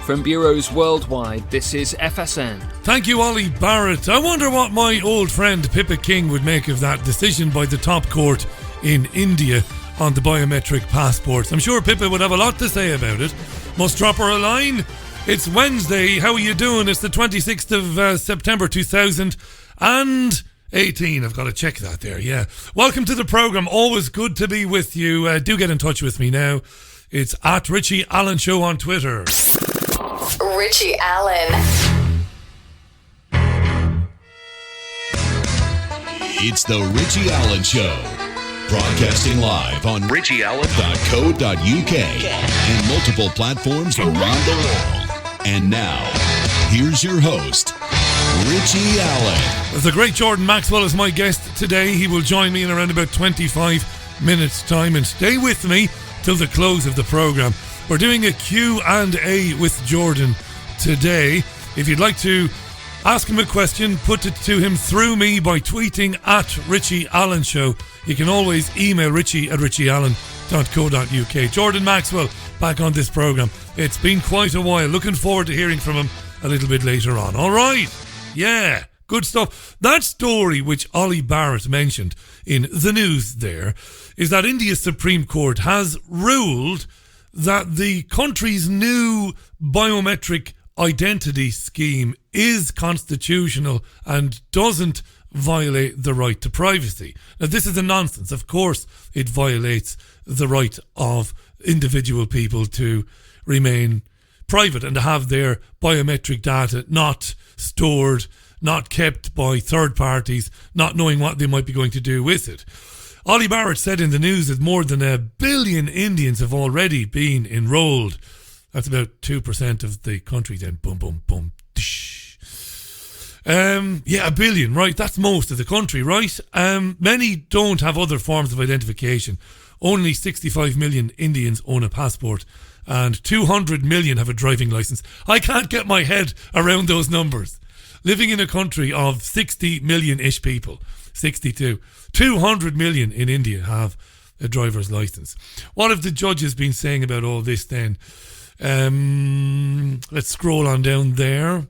From bureaus worldwide, this is FSN. Thank you, Ollie Barrett. I wonder what my old friend Pippa King would make of that decision by the top court in India on the biometric passports. I'm sure Pippa would have a lot to say about it. Must drop her a line. It's Wednesday. How are you doing? It's the 26th of September 2018. I've got to check that there, yeah. Welcome to the programme. Always good to be with you. Do get in touch with me now. It's at Richie Allen Show on Twitter. Richie Allen. It's the Richie Allen Show. Broadcasting live on richieallen.co.uk and multiple platforms around the world. And now, here's your host, Richie Allen. The great Jordan Maxwell is my guest today. He will join me in around about 25 minutes' time and stay with me till the close of the programme. We're doing a Q&A with Jordan today. If you'd like to ask him a question, put it to him through me by tweeting at Richie Allen Show. You can always email richie at richieallen.co.uk. Jordan Maxwell back on this programme. It's been quite a while. Looking forward to hearing from him a little bit later on. All right. Yeah. Good stuff. That story which Ollie Barrett mentioned in the news there is that India's Supreme Court has ruled that the country's new biometric identity scheme is constitutional and doesn't violate the right to privacy. Now, this is a nonsense. Of course, it violates the right of individual people to remain private and to have their biometric data not stored, not kept by third parties, not knowing what they might be going to do with it. Ollie Barrett said in the news that more than 1 billion Indians have already been enrolled. That's about 2% of the country then. Boom, boom, boom. Yeah, 1 billion, right? That's most of the country, right? Many don't have other forms of identification. Only 65 million Indians own a passport and 200 million have a driving licence. I can't get my head around those numbers. Living in a country of 60 million-ish people, 62, 200 million in India have a driver's licence. What have the judges been saying about all this then? Let's scroll on down there.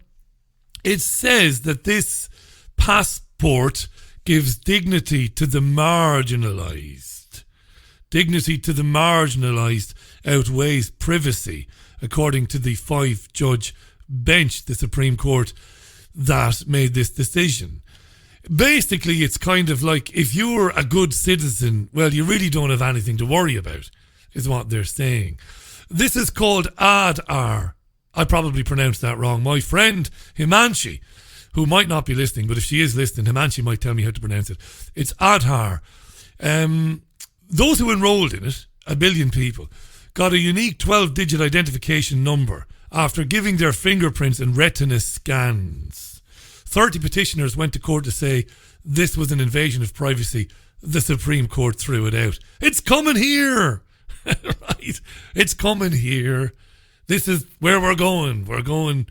It says that this passport gives dignity to the marginalised. Dignity to the marginalised outweighs privacy, according to the 5-judge bench, the Supreme Court, that made this decision. Basically, it's kind of like if you're a good citizen, well, you really don't have anything to worry about, is what they're saying. This is called Aadhaar. I probably pronounced that wrong. My friend Himanshi, who might not be listening, but if she is listening, Himanshi might tell me how to pronounce it. It's Aadhaar. Those who enrolled in it, 1 billion people, got a unique 12-digit identification number after giving their fingerprints and retina scans. 30 petitioners went to court to say this was an invasion of privacy. The Supreme Court threw it out. It's coming here! Right? It's coming here. This is where we're going. We're going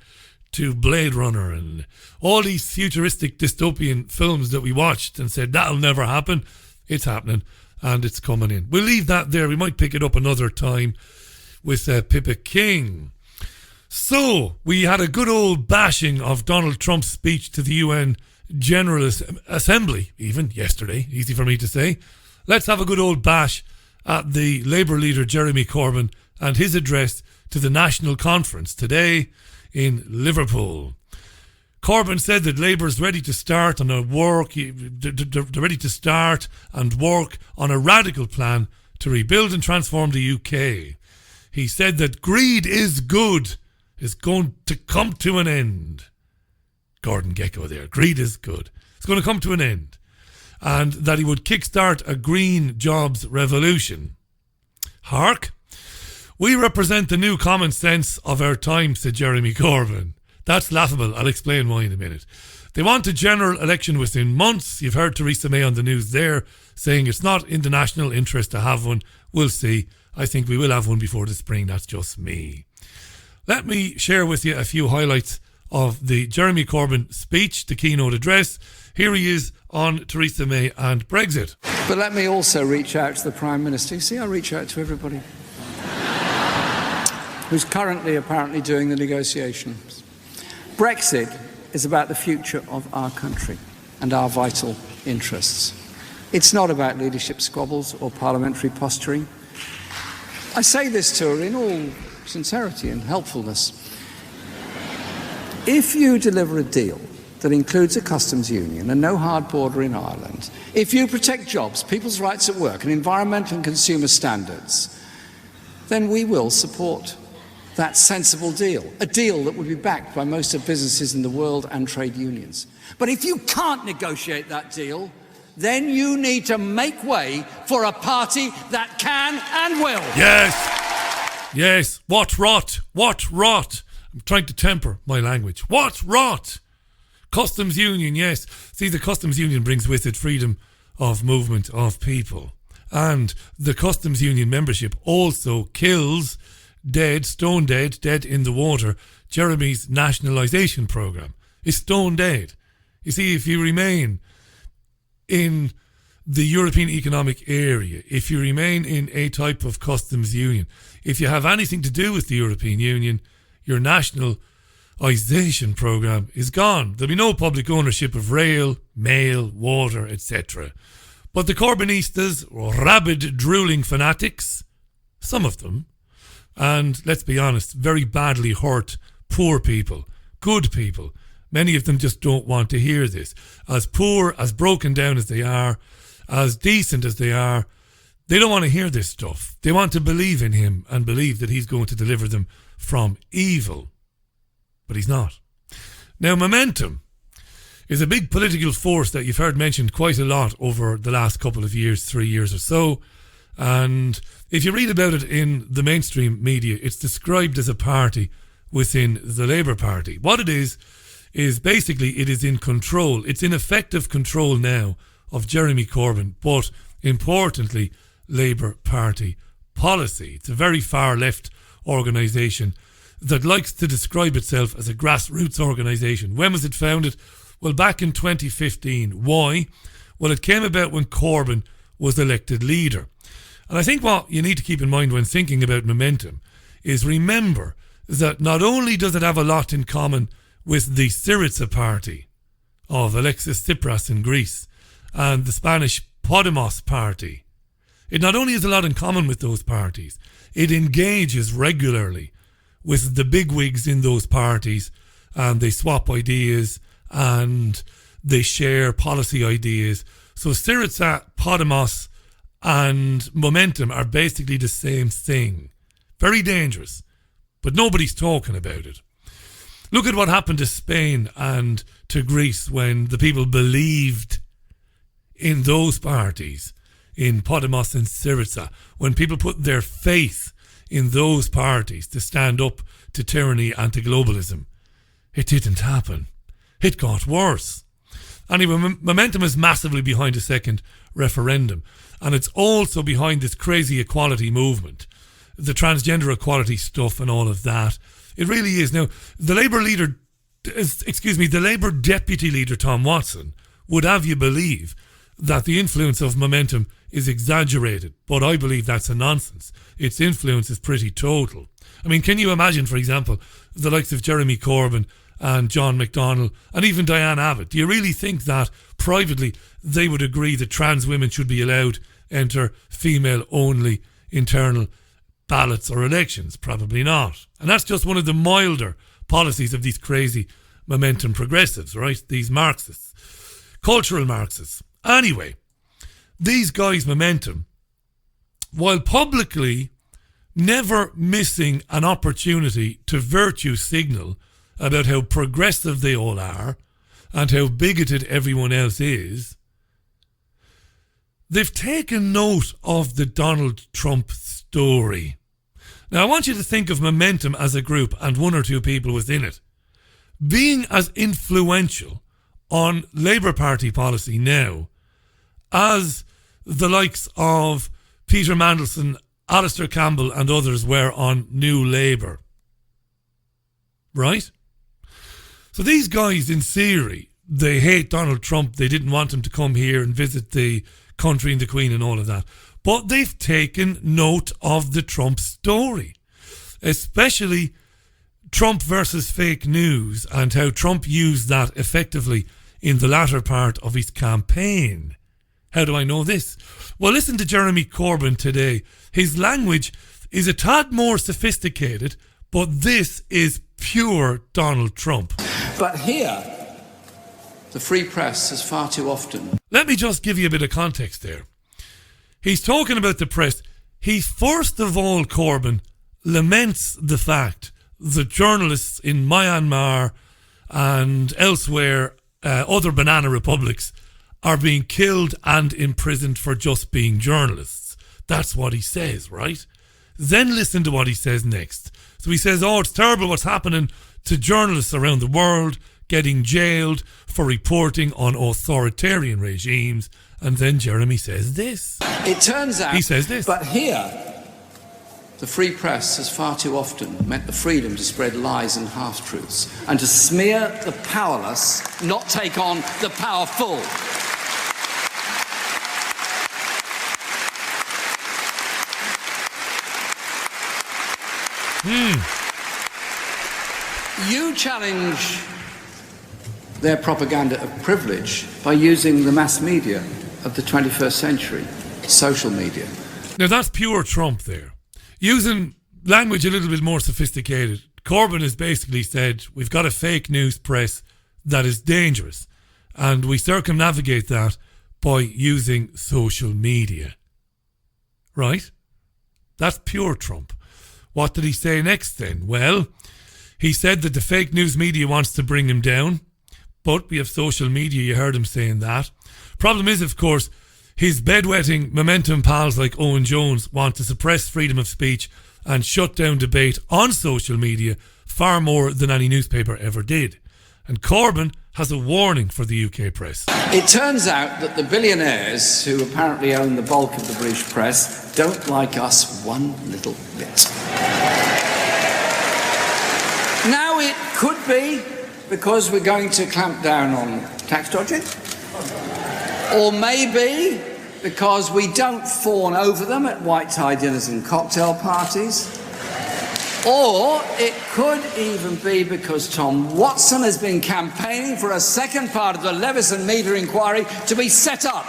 to Blade Runner and all these futuristic dystopian films that we watched and said that'll never happen. It's happening and it's coming in. We'll leave that there. We might pick it up another time with Pippa King. So, we had a good old bashing of Donald Trump's speech to the UN General Assembly, even yesterday. Easy for me to say. Let's have a good old bash at the Labour leader Jeremy Corbyn and his address to the National Conference today in Liverpool. Corbyn said that Labour's ready to start on they're ready to start and work on a radical plan to rebuild and transform the UK. He said that greed is good, is going to come to an end. Gordon Gekko there. Greed is good. It's going to come to an end. And that he would kickstart a green jobs revolution. Hark. We represent the new common sense of our time, said Jeremy Corbyn. That's laughable. I'll explain why in a minute. They want a general election within months. You've heard Theresa May on the news there saying it's not in the national interest to have one. We'll see. I think we will have one before the spring. That's just me. Let me share with you a few highlights of the Jeremy Corbyn speech, the keynote address. Here he is on Theresa May and Brexit. But let me also reach out to the Prime Minister. You see, I reach out to everybody. who's currently apparently doing the negotiations. Brexit is about the future of our country and our vital interests. It's not about leadership squabbles or parliamentary posturing. I say this to her in all sincerity and helpfulness. If you deliver a deal that includes a customs union and no hard border in Ireland, if you protect jobs, people's rights at work and environmental and consumer standards, then we will support that sensible deal, a deal that would be backed by most of businesses in the world and trade unions. But if you can't negotiate that deal, then you need to make way for a party that can and will. Yes, what rot. I'm trying to temper my language. What rot. Customs union, yes. See, the customs union brings with it freedom of movement of people. And the customs union membership also kills stone dead in the water, Jeremy's nationalisation programme is stone dead. You see, if you remain in the European Economic Area, if you remain in a type of customs union, if you have anything to do with the European Union, your nationalisation programme is gone. There'll be no public ownership of rail, mail, water, etc. But the Corbynistas, rabid, drooling fanatics, some of them, and let's be honest, very badly hurt, poor people, good people, many of them just don't want to hear this. As poor, as broken down as they are, as decent as they are, they don't want to hear this stuff. They want to believe in him and believe that he's going to deliver them from evil. But he's not. Now, Momentum is a big political force that you've heard mentioned quite a lot over the last couple of years, 3 years or so. And if you read about it in the mainstream media, it's described as a party within the Labour Party. What it is basically it is in control. It's in effective control now of Jeremy Corbyn, but importantly, Labour Party policy. It's a very far left organisation that likes to describe itself as a grassroots organisation. When was it founded? Well, back in 2015. Why? Well, it came about when Corbyn was elected leader. And I think what you need to keep in mind when thinking about Momentum is remember that not only does it have a lot in common with the Syriza party of Alexis Tsipras in Greece and the Spanish Podemos party, it not only has a lot in common with those parties, it engages regularly with the bigwigs in those parties, and they swap ideas and they share policy ideas. So Syriza, Podemos and Momentum are basically the same thing. Very dangerous, but nobody's talking about it. Look at what happened to Spain and to Greece when the people believed in those parties, in Podemos and Syriza, when people put their faith in those parties to stand up to tyranny and to globalism. It didn't happen. It got worse. Anyway, Momentum is massively behind a second referendum, and it's also behind this crazy equality movement, the transgender equality stuff and all of that. It really is. Now, the Labour deputy leader, Tom Watson, would have you believe that the influence of Momentum is exaggerated, but I believe that's a nonsense. Its influence is pretty total. I mean, can you imagine, for example, the likes of Jeremy Corbyn and John McDonnell and even Diane Abbott? Do you really think that privately they would agree that trans women should be allowed enter female-only internal ballots or elections? Probably not. And that's just one of the milder policies of these crazy Momentum progressives, right? These Marxists, cultural Marxists. Anyway, these guys, Momentum, while publicly never missing an opportunity to virtue signal about how progressive they all are and how bigoted everyone else is, they've taken note of the Donald Trump story. Now, I want you to think of Momentum as a group and one or two people within it being as influential on Labour Party policy now as the likes of Peter Mandelson, Alistair Campbell and others were on New Labour. Right? So these guys, in theory, they hate Donald Trump. They didn't want him to come here and visit the country and the Queen and all of that. But they've taken note of the Trump story. especially Trump versus fake news and how Trump used that effectively in the latter part of his campaign. How do I know this? Well, listen to Jeremy Corbyn today. His language is a tad more sophisticated, but this is pure Donald Trump. But here, the free press has far too often... Let me just give you a bit of context there. He's talking about the press. He first of all, Corbyn, laments the fact that journalists in Myanmar and elsewhere, other banana republics, are being killed and imprisoned for just being journalists. That's what he says, right? Then listen to what he says next. So he says, oh, it's terrible what's happening to journalists around the world, getting jailed for reporting on authoritarian regimes. And then Jeremy says this. It turns out... He says this. But here, the free press has far too often meant the freedom to spread lies and half-truths and to smear the powerless, not take on the powerful. You challenge their propaganda of privilege by using the mass media of the 21st century, social media. Now that's pure Trump there. Using language a little bit more sophisticated, Corbyn has basically said we've got a fake news press that is dangerous and we circumnavigate that by using social media. Right? That's pure Trump. What did he say next then? Well, he said that the fake news media wants to bring him down, but we have social media, you heard him saying that. Problem is, of course, his bedwetting momentum pals like Owen Jones want to suppress freedom of speech and shut down debate on social media far more than any newspaper ever did. And Corbyn has a warning for the UK press. It turns out that the billionaires who apparently own the bulk of the British press don't like us one little bit. Now it could be because we're going to clamp down on tax dodging, or maybe because we don't fawn over them at white tie dinners and cocktail parties, or it could even be because Tom Watson has been campaigning for a second part of the Leveson media inquiry to be set up.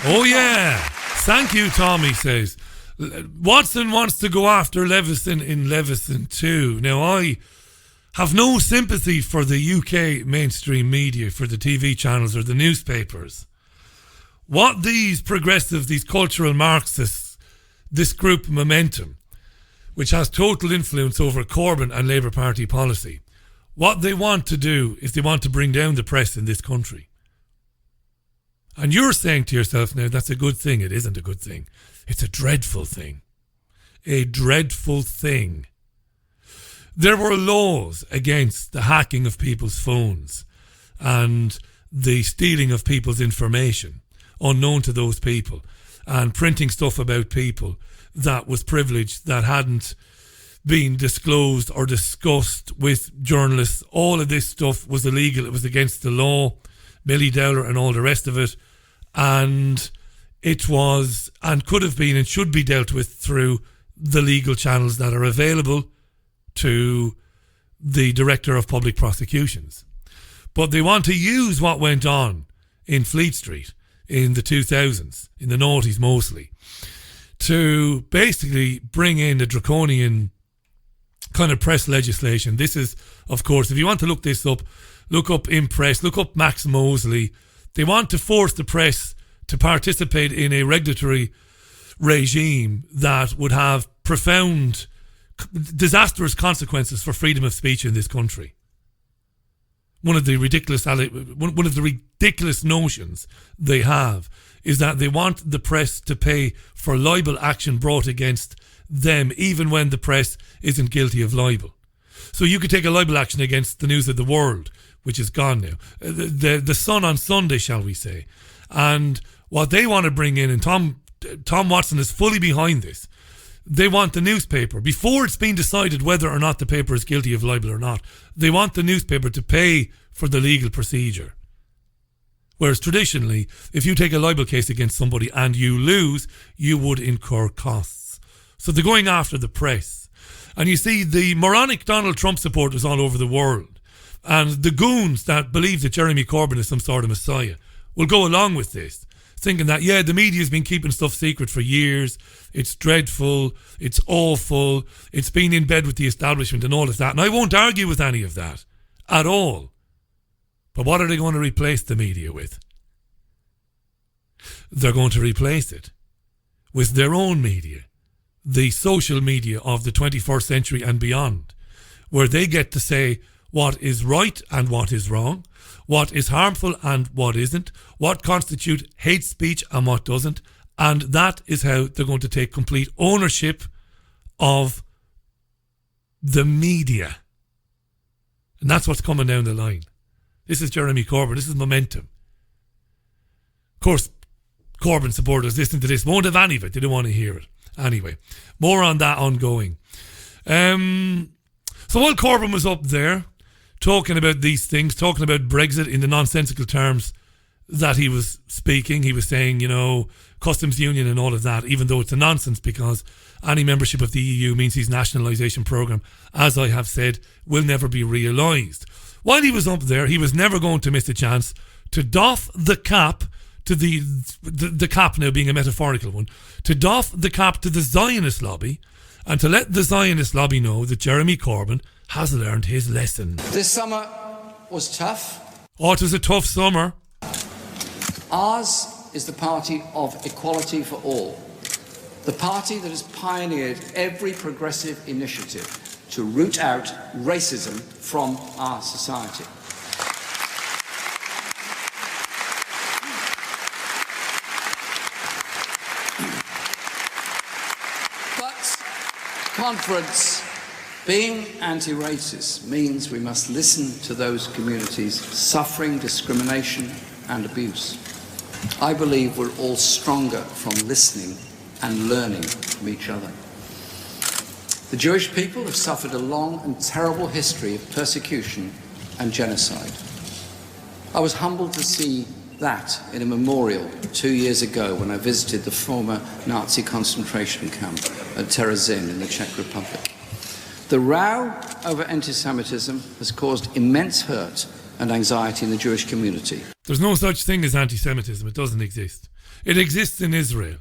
Oh yeah, thank you, Tom, he says. Watson wants to go after Leveson in Leveson too. Now, I have no sympathy for the UK mainstream media, for the TV channels or the newspapers. What these progressives, these cultural Marxists, this group Momentum, which has total influence over Corbyn and Labour Party policy, what they want to do is they want to bring down the press in this country. And you're saying to yourself now, that's a good thing. It isn't a good thing. It's a dreadful thing. A dreadful thing. There were laws against the hacking of people's phones and the stealing of people's information unknown to those people and printing stuff about people that was privileged, that hadn't been disclosed or discussed with journalists. All of this stuff was illegal. It was against the law, Millie Dowler and all the rest of it. And it was and could have been and should be dealt with through the legal channels that are available to the Director of Public Prosecutions. But they want to use what went on in Fleet Street in the 2000s, in the noughties mostly, to basically bring in the draconian kind of press legislation. This is, of course, if you want to look this up, look up Impress, look up Max Mosley. They want to force the press to participate in a regulatory regime that would have profound, disastrous consequences for freedom of speech in this country. One of the ridiculous notions they have is that they want the press to pay for libel action brought against them, even when the press isn't guilty of libel. So you could take a libel action against the News of the World, which is gone now, the Sun on Sunday, shall we say. And what they want to bring in, and Tom Watson is fully behind this, they want the newspaper, before it's been decided whether or not the paper is guilty of libel or not, they want the newspaper to pay for the legal procedure. Whereas traditionally, if you take a libel case against somebody and you lose, you would incur costs. So they're going after the press. And you see the moronic Donald Trump supporters all over the world and the goons that believe that Jeremy Corbyn is some sort of messiah will go along with this, thinking that, yeah, the media's been keeping stuff secret for years. It's dreadful. It's awful. It's been in bed with the establishment and all of that. And I won't argue with any of that at all. But what are they going to replace the media with? They're going to replace it with their own media, the social media of the 21st century and beyond, where they get to say what is right and what is wrong, what is harmful and what isn't, what constitutes hate speech and what doesn't, and that is how they're going to take complete ownership of the media. And that's what's coming down the line. This is Jeremy Corbyn. This is momentum. Of course, Corbyn supporters listening to this won't have any of it. They don't want to hear it. Anyway, more on that ongoing. So while Corbyn was up there talking about these things, talking about Brexit in the nonsensical terms that he was speaking, he was saying, you know, customs union and all of that, even though it's a nonsense because any membership of the EU means his nationalisation programme, as I have said, will never be realised. While he was up there, he was never going to miss a chance to doff the cap to the cap now being a metaphorical one, to doff the cap to the Zionist lobby and to let the Zionist lobby know that Jeremy Corbyn has learned his lesson. This summer was tough. Oh, it was a tough summer. Ours is the party of equality for all. The party that has pioneered every progressive initiative to root out racism from our society. Conference, being anti-racist means we must listen to those communities suffering discrimination and abuse. I believe we're all stronger from listening and learning from each other. The Jewish people have suffered a long and terrible history of persecution and genocide. I was humbled to see that in a memorial 2 years ago when I visited the former Nazi concentration camp at Terezin in the Czech Republic. The row over anti-Semitism has caused immense hurt and anxiety in the Jewish community. There's no such thing as anti-Semitism. It doesn't exist. It exists in Israel,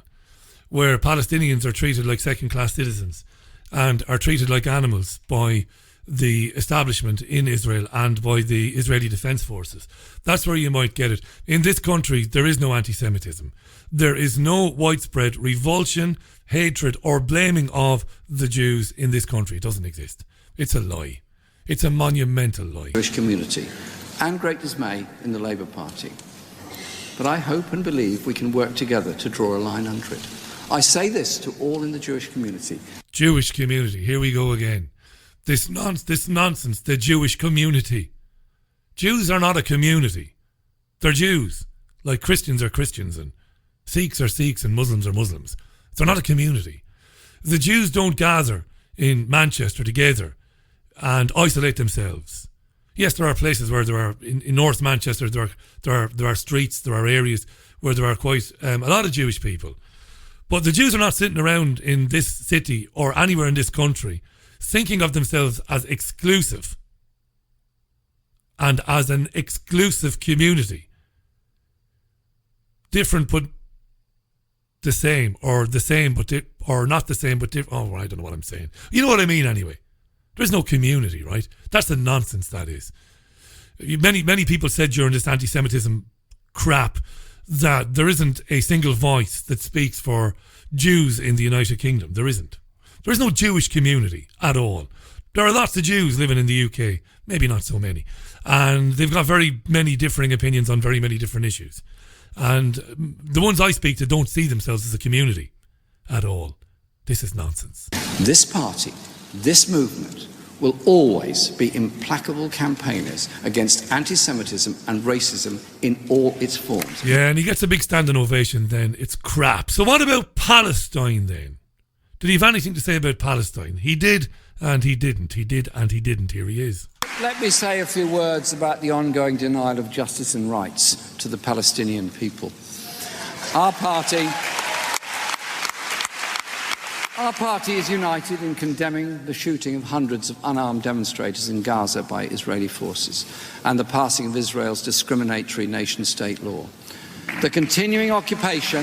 where Palestinians are treated like second-class citizens and are treated like animals by the establishment in Israel and by the Israeli Defence Forces. That's where you might get it. In this country, there is no anti-Semitism. There is no widespread revulsion, hatred or blaming of the Jews in this country. It doesn't exist. It's a lie. It's a monumental lie. Jewish community and great dismay in the Labour Party. But I hope and believe we can work together to draw a line under it. I say this to all in the Jewish community. Jewish community. Here we go again. This nonsense, the Jewish community. Jews are not a community. They're Jews, like Christians are Christians and Sikhs are Sikhs and Muslims are Muslims. They're not a community. The Jews don't gather in Manchester together and isolate themselves. Yes, there are places where there are, in North Manchester, there are streets, there are areas where there are quite a lot of Jewish people. But the Jews are not sitting around in this city or anywhere in this country thinking of themselves as exclusive and as an exclusive community. Different but the same, or the same but or not the same but different. Oh, I don't know what I'm saying. You know what I mean anyway. There's no community, right? That's the nonsense that is. Many people said during this anti-Semitism crap that there isn't a single voice that speaks for Jews in the United Kingdom. There isn't. There is no Jewish community at all. There are lots of Jews living in the UK, maybe not so many. And they've got very many differing opinions on very many different issues. And the ones I speak to don't see themselves as a community at all. This is nonsense. This party, this movement, will always be implacable campaigners against anti-Semitism and racism in all its forms. Yeah, and he gets a big standing ovation then. It's crap. So what about Palestine then? Did he have anything to say about Palestine? He did and he didn't. He did and he didn't. Here he is. Let me say a few words about the ongoing denial of justice and rights to the Palestinian people. Our party Our party is united in condemning the shooting of hundreds of unarmed demonstrators in Gaza by Israeli forces and the passing of Israel's discriminatory nation-state law. The continuing occupation,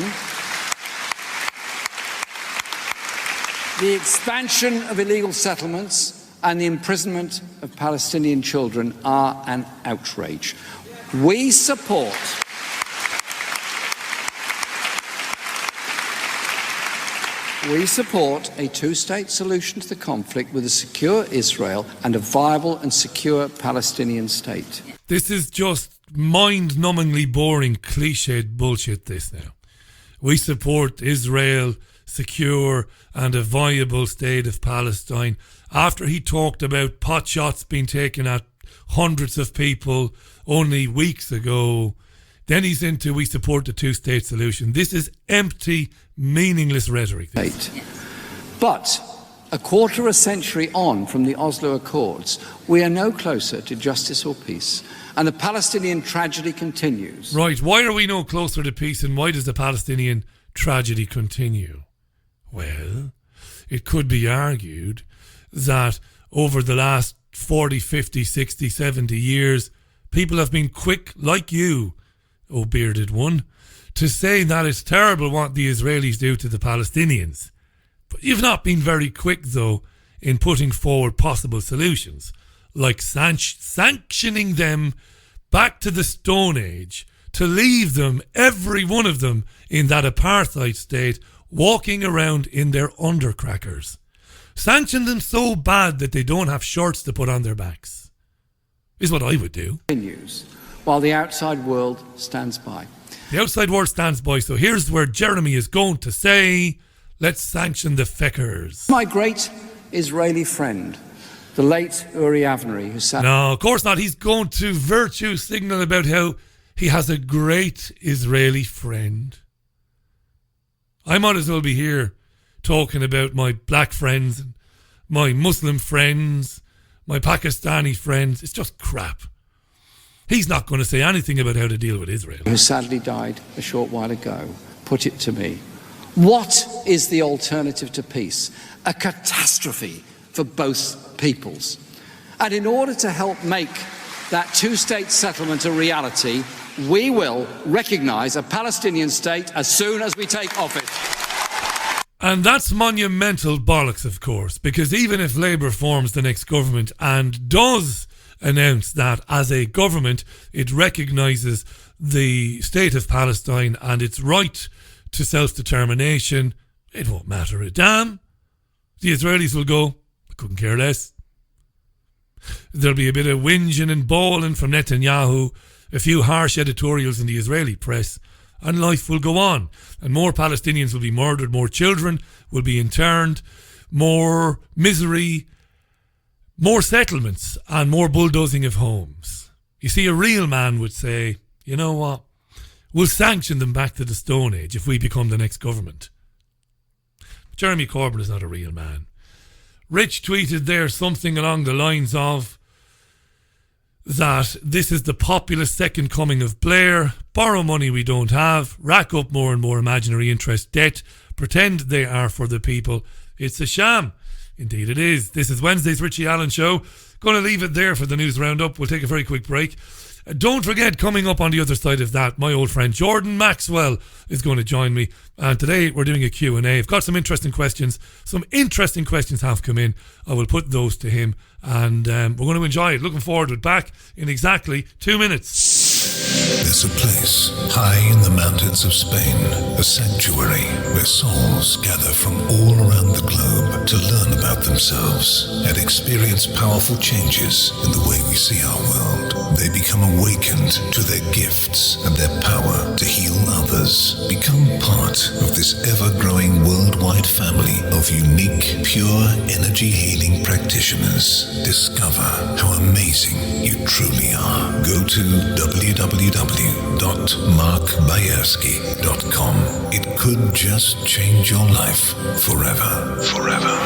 the expansion of illegal settlements and the imprisonment of Palestinian children are an outrage. We support a two-state solution to the conflict with a secure Israel and a viable and secure Palestinian state. This is just mind-numbingly boring, cliched bullshit, this now. We support Israel, secure and a viable state of Palestine. After he talked about pot shots being taken at hundreds of people only weeks ago, then he's into we support the two-state solution. This is empty, meaningless rhetoric. But a quarter of a century on from the Oslo Accords, we are no closer to justice or peace, and the Palestinian tragedy continues. Right, why are we no closer to peace, and why does the Palestinian tragedy continue? Well, it could be argued that over the last 40, 50, 60, 70 years, people have been quick, like you, oh bearded one, to say that it's terrible what the Israelis do to the Palestinians. But you've not been very quick, though, in putting forward possible solutions, like sanctioning them back to the Stone Age, to leave them, every one of them, in that apartheid state, walking around in their undercrackers. Sanction them so bad that they don't have shorts to put on their backs, is what I would do. Continues, while the outside world stands by. The outside world stands by, so here's where Jeremy is going to say, let's sanction the feckers. My great Israeli friend, the late Uri Avnery, who sat... No, of course not. He's going to virtue signal about how he has a great Israeli friend. I might as well be here talking about my black friends, and my Muslim friends, my Pakistani friends. It's just crap. He's not going to say anything about how to deal with Israel. Who sadly died a short while ago, put it to me. What is the alternative to peace? A catastrophe for both peoples. And in order to help make that two-state settlement a reality, we will recognise a Palestinian state as soon as we take office. And that's monumental bollocks, of course, because even if Labour forms the next government and does announce that as a government it recognises the state of Palestine and its right to self-determination, it won't matter a damn. The Israelis will go, I couldn't care less. There'll be a bit of whinging and bawling from Netanyahu, a few harsh editorials in the Israeli press, and life will go on. And more Palestinians will be murdered, more children will be interned, more misery, more settlements, and more bulldozing of homes. You see, a real man would say, you know what, we'll sanction them back to the Stone Age if we become the next government. Jeremy Corbyn is not a real man. Rich tweeted there something along the lines of that this is the populist second coming of Blair, borrow money we don't have, rack up more and more imaginary interest debt, pretend they are for the people. It's a sham. Indeed it is. This is Wednesday's Richie Allen Show. Going to leave it there for the news roundup. We'll take a very quick break. Don't forget, coming up on the other side of that, my old friend Jordan Maxwell is going to join me. And today we're doing a Q&A. I've got some interesting questions. Some interesting questions have come in. I will put those to him. And we're going to enjoy it. Looking forward to it. Back in exactly 2 minutes. There's a place high in the mountains of Spain, a sanctuary where souls gather from all around the globe to learn about themselves and experience powerful changes in the way we see our world. They become awakened to their gifts and their power to heal others. Become part of this ever-growing worldwide family of unique, pure energy healing practitioners. Discover how amazing you truly are. Go to www.markbayerski.com. It could just change your life forever. Forever.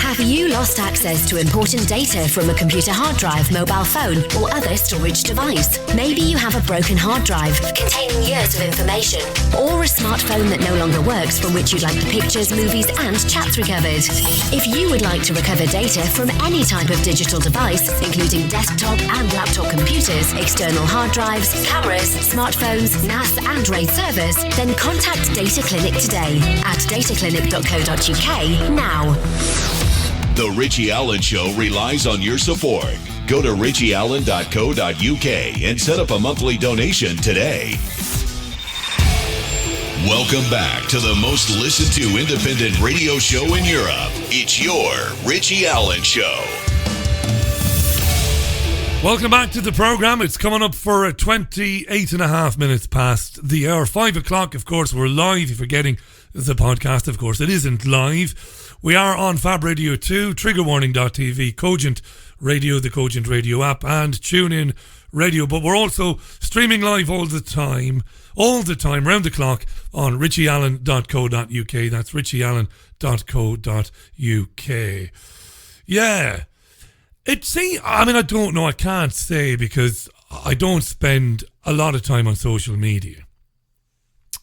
Have Have you lost access to important data from a computer hard drive, mobile phone, or other storage device? Maybe you have a broken hard drive containing years of information, or a smartphone that no longer works from which you'd like the pictures, movies, and chats recovered. If you would like to recover data from any type of digital device, including desktop and laptop computers, external hard drives, cameras, smartphones, NAS, and RAID servers, then contact Data Clinic today at dataclinic.co.uk now. The Richie Allen Show relies on your support. Go to richieallen.co.uk and set up a monthly donation today. Welcome back to the most listened to independent radio show in Europe. It's your Richie Allen Show. Welcome back to the programme. It's coming up for 28 and a half minutes past the hour. 5 o'clock, of course, we're live. If you're getting the podcast, of course, it isn't live. We are on Fab Radio 2, triggerwarning.tv, Cogent Radio, the Cogent Radio app, and TuneIn Radio. But we're also streaming live all the time, round the clock, on richieallen.co.uk. That's richieallen.co.uk. Yeah. I don't know, I can't say, because I don't spend a lot of time on social media.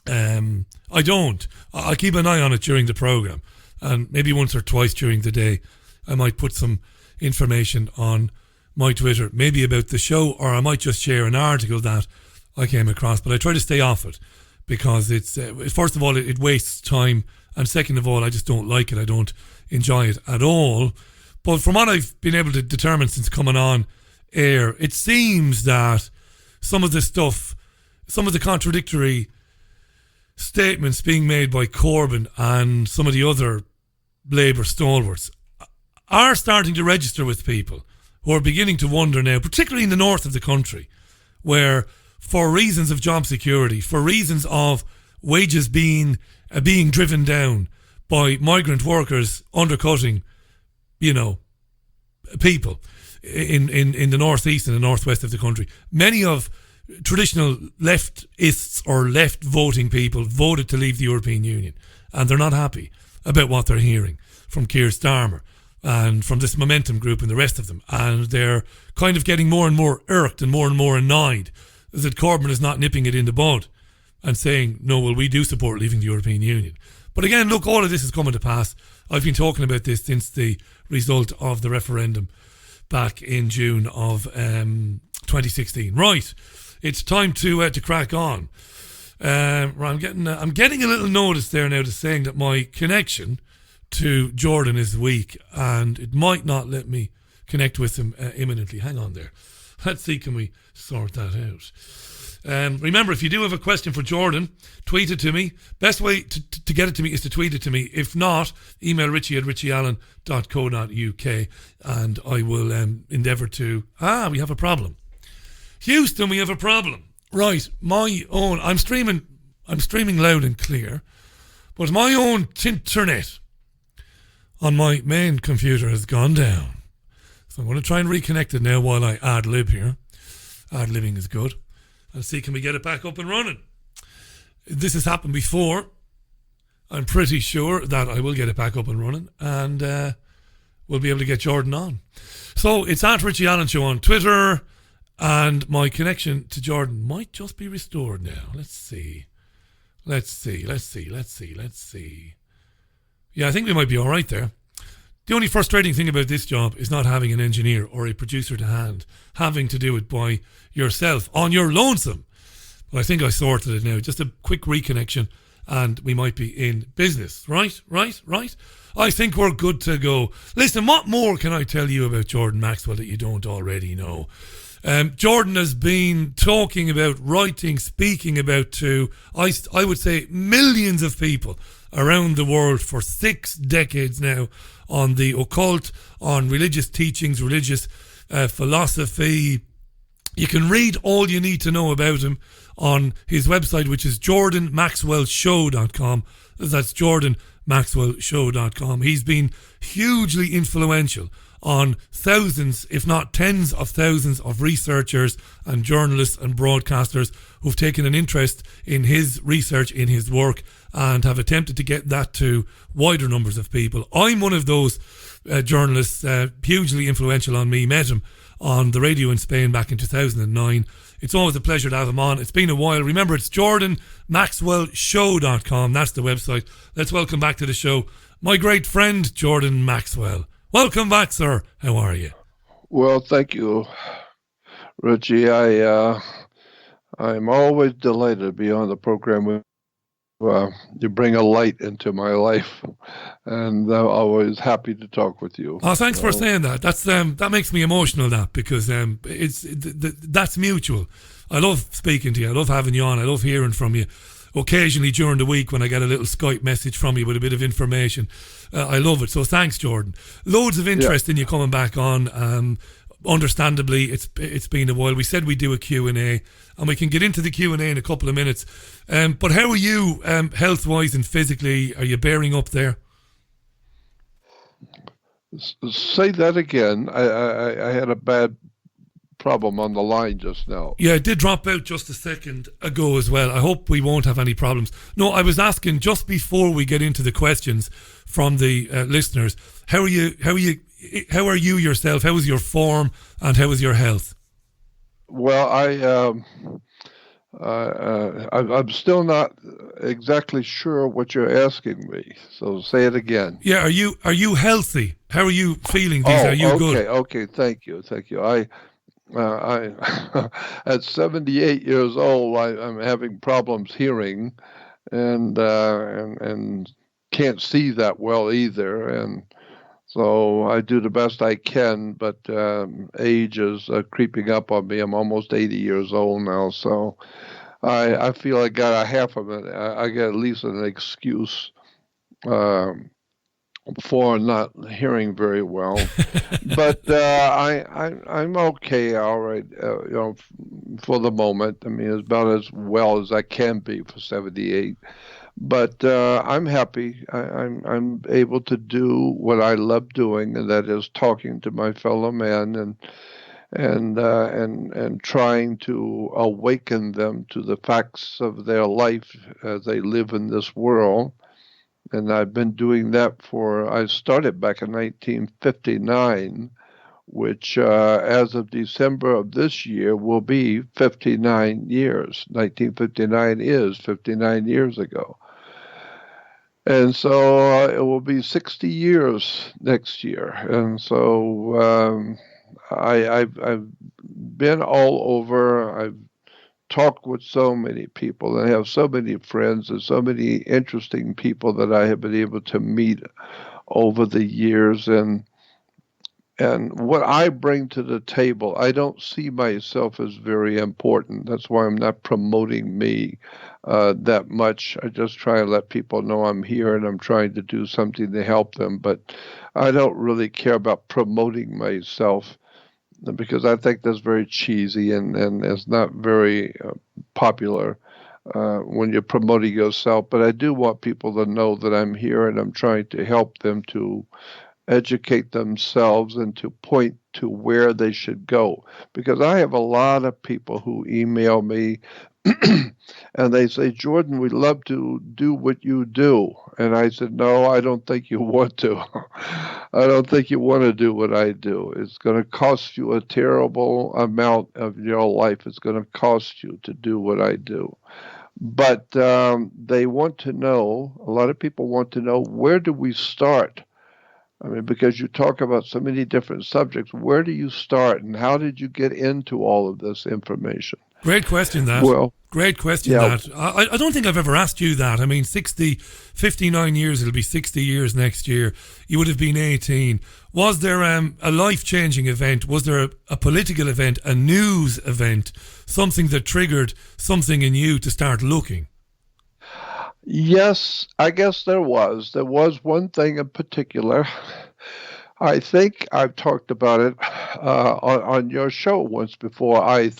I don't. I keep an eye on it during the programme, and maybe once or twice during the day I might put some information on my Twitter, maybe about the show, or I might just share an article that I came across, but I try to stay off it, because it's first of all, it wastes time, and second of all, I just don't like it. I don't enjoy it at all. But from what I've been able to determine since coming on air, it seems that some of the contradictory statements being made by Corbyn and some of the other Labour stalwarts are starting to register with people who are beginning to wonder now, particularly in the north of the country, where for reasons of job security, for reasons of wages being driven down by migrant workers undercutting, people in the northeast and the northwest of the country, many of traditional leftists or left voting people voted to leave the European Union, and they're not happy about what they're hearing from Keir Starmer and from this Momentum group and the rest of them, and they're kind of getting more and more irked and more annoyed that Corbyn is not nipping it in the bud and saying, no, well, we do support leaving the European Union. But again, look, all of this is coming to pass. I've been talking about this since the result of the referendum back in June of 2016. Right, it's time to crack on. I'm getting a little notice there now that's saying that my connection to Jordan is weak, and it might not let me connect with him imminently. Hang on there. Let's see, can we sort that out? Remember, if you do have a question for Jordan, tweet it to me. Best way to get it to me is to tweet it to me. If not, email richie@richieallen.co.uk, and I will endeavour to... we have a problem. Houston, we have a problem. Right, I'm streaming loud and clear, but my own internet on my main computer has gone down. So I'm going to try and reconnect it now while I ad-lib here. Ad-libbing is good. And see, can we get it back up and running? This has happened before. I'm pretty sure that I will get it back up and running, and we'll be able to get Jordan on. So it's at Richie Allen Show on Twitter, and my connection to Jordan might just be restored now. Let's see. Yeah, I think we might be all right there. The only frustrating thing about this job is not having an engineer or a producer to hand, having to do it by yourself on your lonesome. But I think I sorted it now. Just a quick reconnection and we might be in business. Right? I think we're good to go. Listen, what more can I tell you about Jordan Maxwell that you don't already know? Jordan has been talking about, writing, speaking about to, I would say, millions of people around the world for 6 decades now on the occult, on religious teachings, religious philosophy. You can read all you need to know about him on his website, which is jordanmaxwellshow.com. That's jordanmaxwellshow.com. He's been hugely influential on thousands, if not tens of thousands of researchers and journalists and broadcasters who've taken an interest in his research, in his work, and have attempted to get that to wider numbers of people. I'm one of those journalists, hugely influential on me. Met him on the radio in Spain back in 2009. It's always a pleasure to have him on. It's been a while. Remember, it's jordanmaxwellshow.com. That's the website. Let's welcome back to the show my great friend, Jordan Maxwell. Welcome back, sir. How are you? Well, thank you, Richie. I'm always delighted to be on the program. You bring a light into my life, and I'm always happy to talk with you. Oh, thanks for saying that. That makes me emotional. Because that's mutual. I love speaking to you. I love having you on. I love hearing from you. Occasionally during the week when I get a little Skype message from you with a bit of information, I love it. So thanks, Jordan. Loads of interest in you coming back on. Understandably, it's been a while. We said we'd do a Q&A, and we can get into the Q&A in a couple of minutes. But how are you health-wise and physically? Are you bearing up there? Say that again. I had a bad problem on the line just now. Yeah, it did drop out just a second ago as well. I hope we won't have any problems. No, I was asking just before we get into the questions from the listeners, how are you yourself? How is your form and how is your health? Well, I'm still not exactly sure what you're asking me. So say it again. Yeah, are you healthy? How are you feeling? Are you good? Okay. Thank you. I at 78 years old, I'm having problems hearing, and can't see that well either, and so I do the best I can. But age is creeping up on me. I'm almost 80 years old now, so I feel I got a half of it. I got at least an excuse for not hearing very well, but I'm okay, all right, for the moment. I mean, it's about as well as I can be for 78. But I'm happy. I'm able to do what I love doing, and that is talking to my fellow man and trying to awaken them to the facts of their life as they live in this world. And I've been doing that I started back in 1959, which as of December of this year will be 59 years. 1959 is 59 years ago. And so it will be 60 years next year. And so I've been all over. I've talked with so many people, and I have so many friends and so many interesting people that I have been able to meet over the years. And what I bring to the table, I don't see myself as very important. That's why I'm not promoting me that much. I just try to let people know I'm here and I'm trying to do something to help them. But I don't really care about promoting myself, because I think that's very cheesy and it's not very popular when you're promoting yourself. But I do want people to know that I'm here and I'm trying to help them to educate themselves and to point to where they should go. Because I have a lot of people who email me and they say, Jordan, we'd love to do what you do. And I said, no, I don't think you want to. I don't think you want to do what I do. It's going to cost you a terrible amount of your life. It's going to cost you to do what I do. But they want to know, a lot of people want to know, where do we start? I mean, because you talk about so many different subjects, where do you start and how did you get into all of this information? Great question, that. Well, great question, yeah. that. I don't think I've ever asked you that. I mean, 59 years, it'll be 60 years next year. You would have been 18. Was there a life-changing event? Was there a political event, a news event, something that triggered something in you to start looking? Yes, I guess there was. There was one thing in particular. I think I've talked about it on your show once before. I've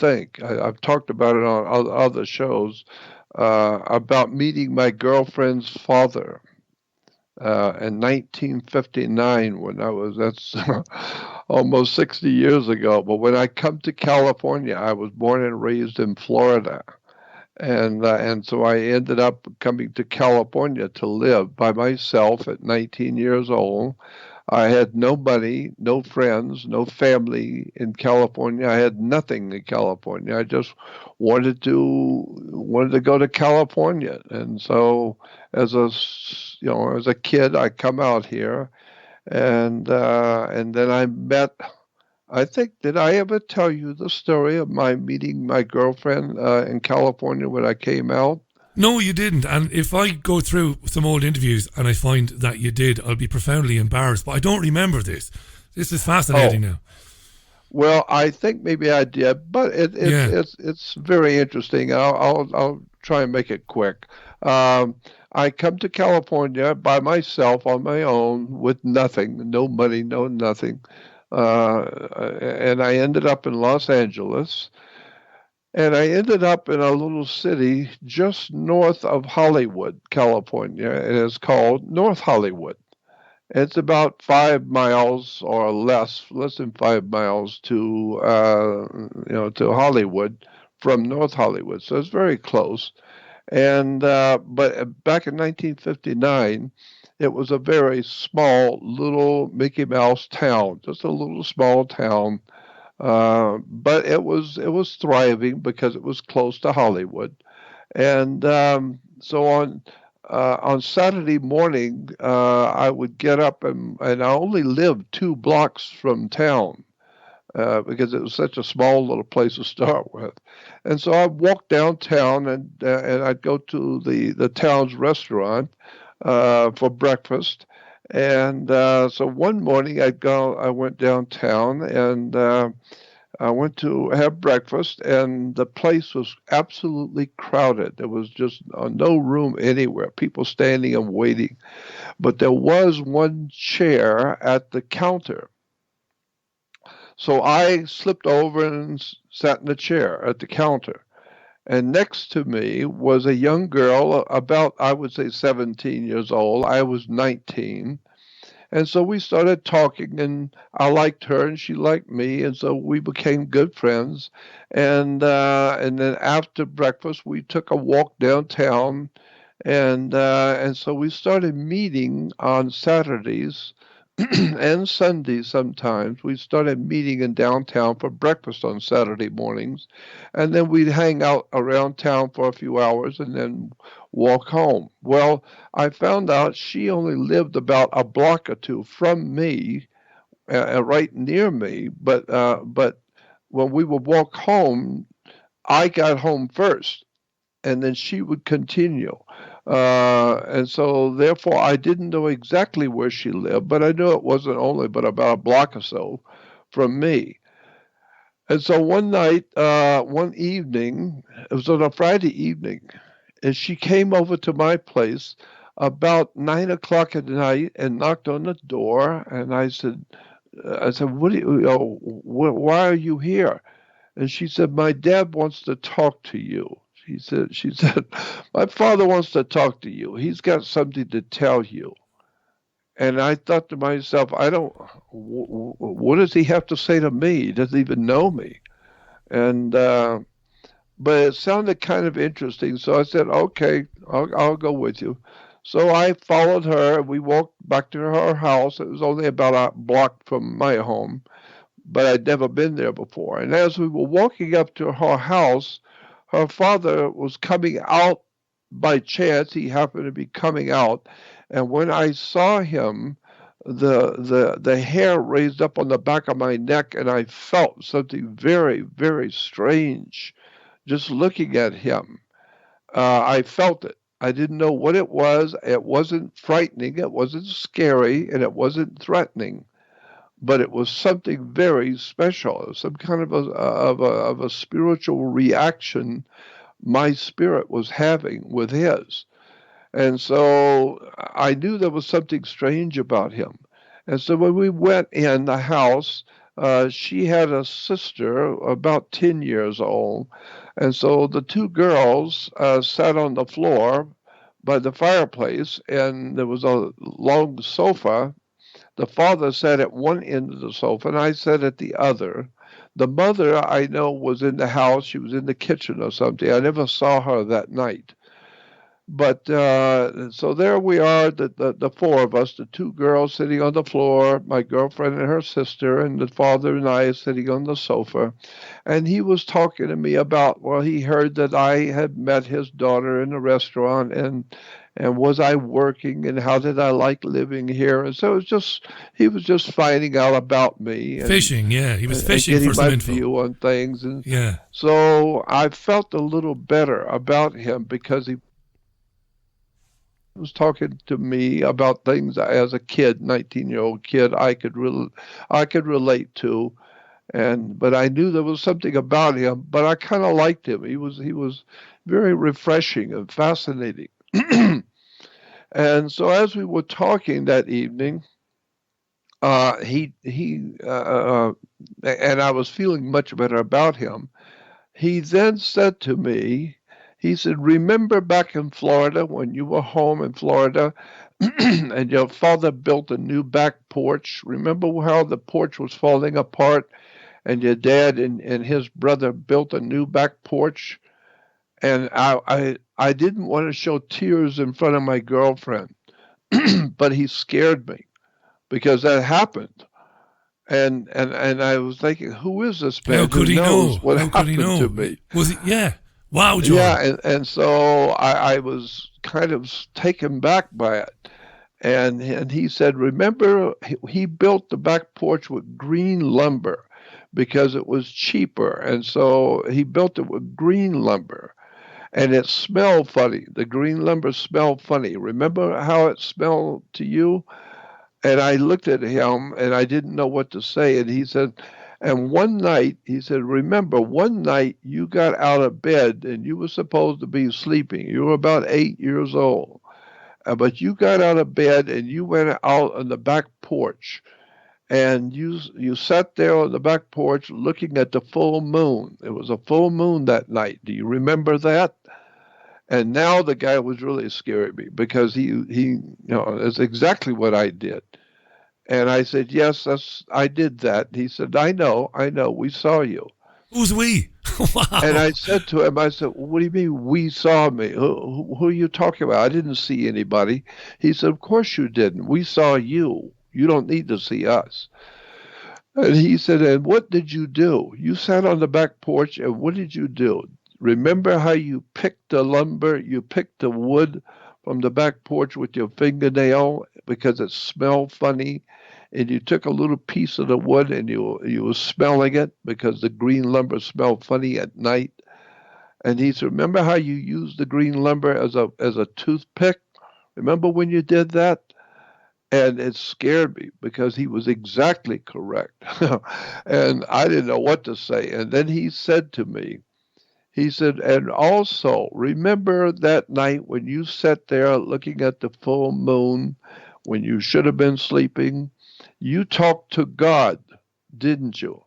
talked about it on other shows about meeting my girlfriend's father in 1959 when almost 60 years ago. But when I come to California, I was born and raised in Florida. And so I ended up coming to California to live by myself at 19 years old. I had no money, no friends, no family in California. I had nothing in California. I just wanted to go to California. And so as a kid, I come out here, and then I met. I think, did I ever tell you the story of my meeting my girlfriend in California when I came out? No, you didn't. And if I go through some old interviews and I find that you did, I'll be profoundly embarrassed. But I don't remember this. This is fascinating now. Well, I think maybe I did, but it's very interesting. I'll try and make it quick. I come to California by myself on my own with nothing, no money, no nothing. And I ended up in Los Angeles, and I ended up in a little city just north of Hollywood, California, and it's called North Hollywood. It's about 5 miles or less than 5 miles to Hollywood from North Hollywood, so it's very close. And but back in 1959. It was a very small little Mickey Mouse town, just a little small town, but it was thriving because it was close to Hollywood. And so on Saturday morning, I would get up and I only lived 2 blocks from town because it was such a small little place to start with. And so I'd walk downtown and I'd go to the town's restaurant for breakfast. And so one morning I went downtown and I went to have breakfast, and the place was absolutely crowded. There was just no room anywhere, people standing and waiting. But there was one chair at the counter. So I slipped over and sat in the chair at the counter. And next to me was a young girl, about, I would say, 17 years old. I was 19. And so we started talking, and I liked her, and she liked me, and so we became good friends. And then after breakfast, we took a walk downtown, and so we started meeting on Saturdays and Sundays sometimes. We started meeting in downtown for breakfast on Saturday mornings, and then we'd hang out around town for a few hours and then walk home. Well, I found out she only lived about a block or two from me, right near me, but when we would walk home, I got home first, and then she would continue. And so therefore I didn't know exactly where she lived, but I knew it wasn't only but about a block or so from me. And so one night, one evening, it was on a Friday evening, and she came over to my place about 9 o'clock at night and knocked on the door. And I said, what do why are you here? And she said, my dad wants to talk to you. She said, my father wants to talk to you. He's got something to tell you. And I thought to myself, what does he have to say to me? He doesn't even know me. And, but it sounded kind of interesting. So I said, okay, I'll go with you. So I followed her. We walked back to her house. It was only about a block from my home, but I'd never been there before. And as we were walking up to her house, her father was coming out by chance. He happened to be coming out. And when I saw him, the hair raised up on the back of my neck, and I felt something very, very strange just looking at him. I felt it. I didn't know what it was. It wasn't frightening. It wasn't scary, and it wasn't threatening. But it was something very special, some kind of a spiritual reaction my spirit was having with his. And so I knew there was something strange about him. And so when we went in the house, she had a sister about 10 years old. And so the 2 girls sat on the floor by the fireplace, and there was a long sofa The father sat at one end of the sofa, and I sat at the other. The mother, I know, was in the house. She was in the kitchen or something. I never saw her that night. But so there we are, the four of us, the two girls sitting on the floor, my girlfriend and her sister, and the father and I sitting on the sofa. And he was talking to me about, well, he heard that I had met his daughter in a restaurant, and was I working, and how did I like living here? And so he was just finding out about me. Fishing, yeah. He was fishing for some my info. view on things. And yeah. So I felt a little better about him because he was talking to me about things as a kid, 19-year-old kid, I could relate to, but I knew there was something about him. But I kind of liked him. He was very refreshing and fascinating. And so as we were talking that evening, and I was feeling much better about him. He then said to me, he said, remember back in Florida when you were home in Florida and your father built a new back porch? Remember how the porch was falling apart and your dad and his brother built a new back porch? And I didn't want to show tears in front of my girlfriend, but he scared me because that happened. And I was thinking, who is this man? How could he know? What How could he happened know? to me? Was it? Yeah. Wow, Jordan. Yeah, and so I was kind of taken back by it. And he said, remember, he built the back porch with green lumber because it was cheaper. And so he built it with green lumber. And it smelled funny. The green lumber smelled funny. Remember how it smelled to you? And I looked at him, and I didn't know what to say. And he said, and one night, he said, remember, one night you got out of bed and you were supposed to be sleeping. You were about 8 years old. But you got out of bed and you went out on the back porch. And you sat there on the back porch looking at the full moon. It was a full moon that night. Do you remember that? And now the guy was really scaring me because he that's exactly what I did. And I said, yes, I did that. He said, I know, we saw you. Who's we? Wow. And I said to him, I said, what do you mean we saw me? Who are you talking about? I didn't see anybody. He said, of course you didn't. We saw you. You don't need to see us. And he said, and what did you do? You sat on the back porch, and what did you do? Remember how you picked the lumber, you picked the wood from the back porch with your fingernail because it smelled funny, and you took a little piece of the wood and you were smelling it because the green lumber smelled funny at night. And he said, remember how you used the green lumber as a toothpick? Remember when you did that? And it scared me because he was exactly correct. And I didn't know what to say. And then he said to me, he said, and also, remember that night when you sat there looking at the full moon when you should have been sleeping? You talked to God, didn't you?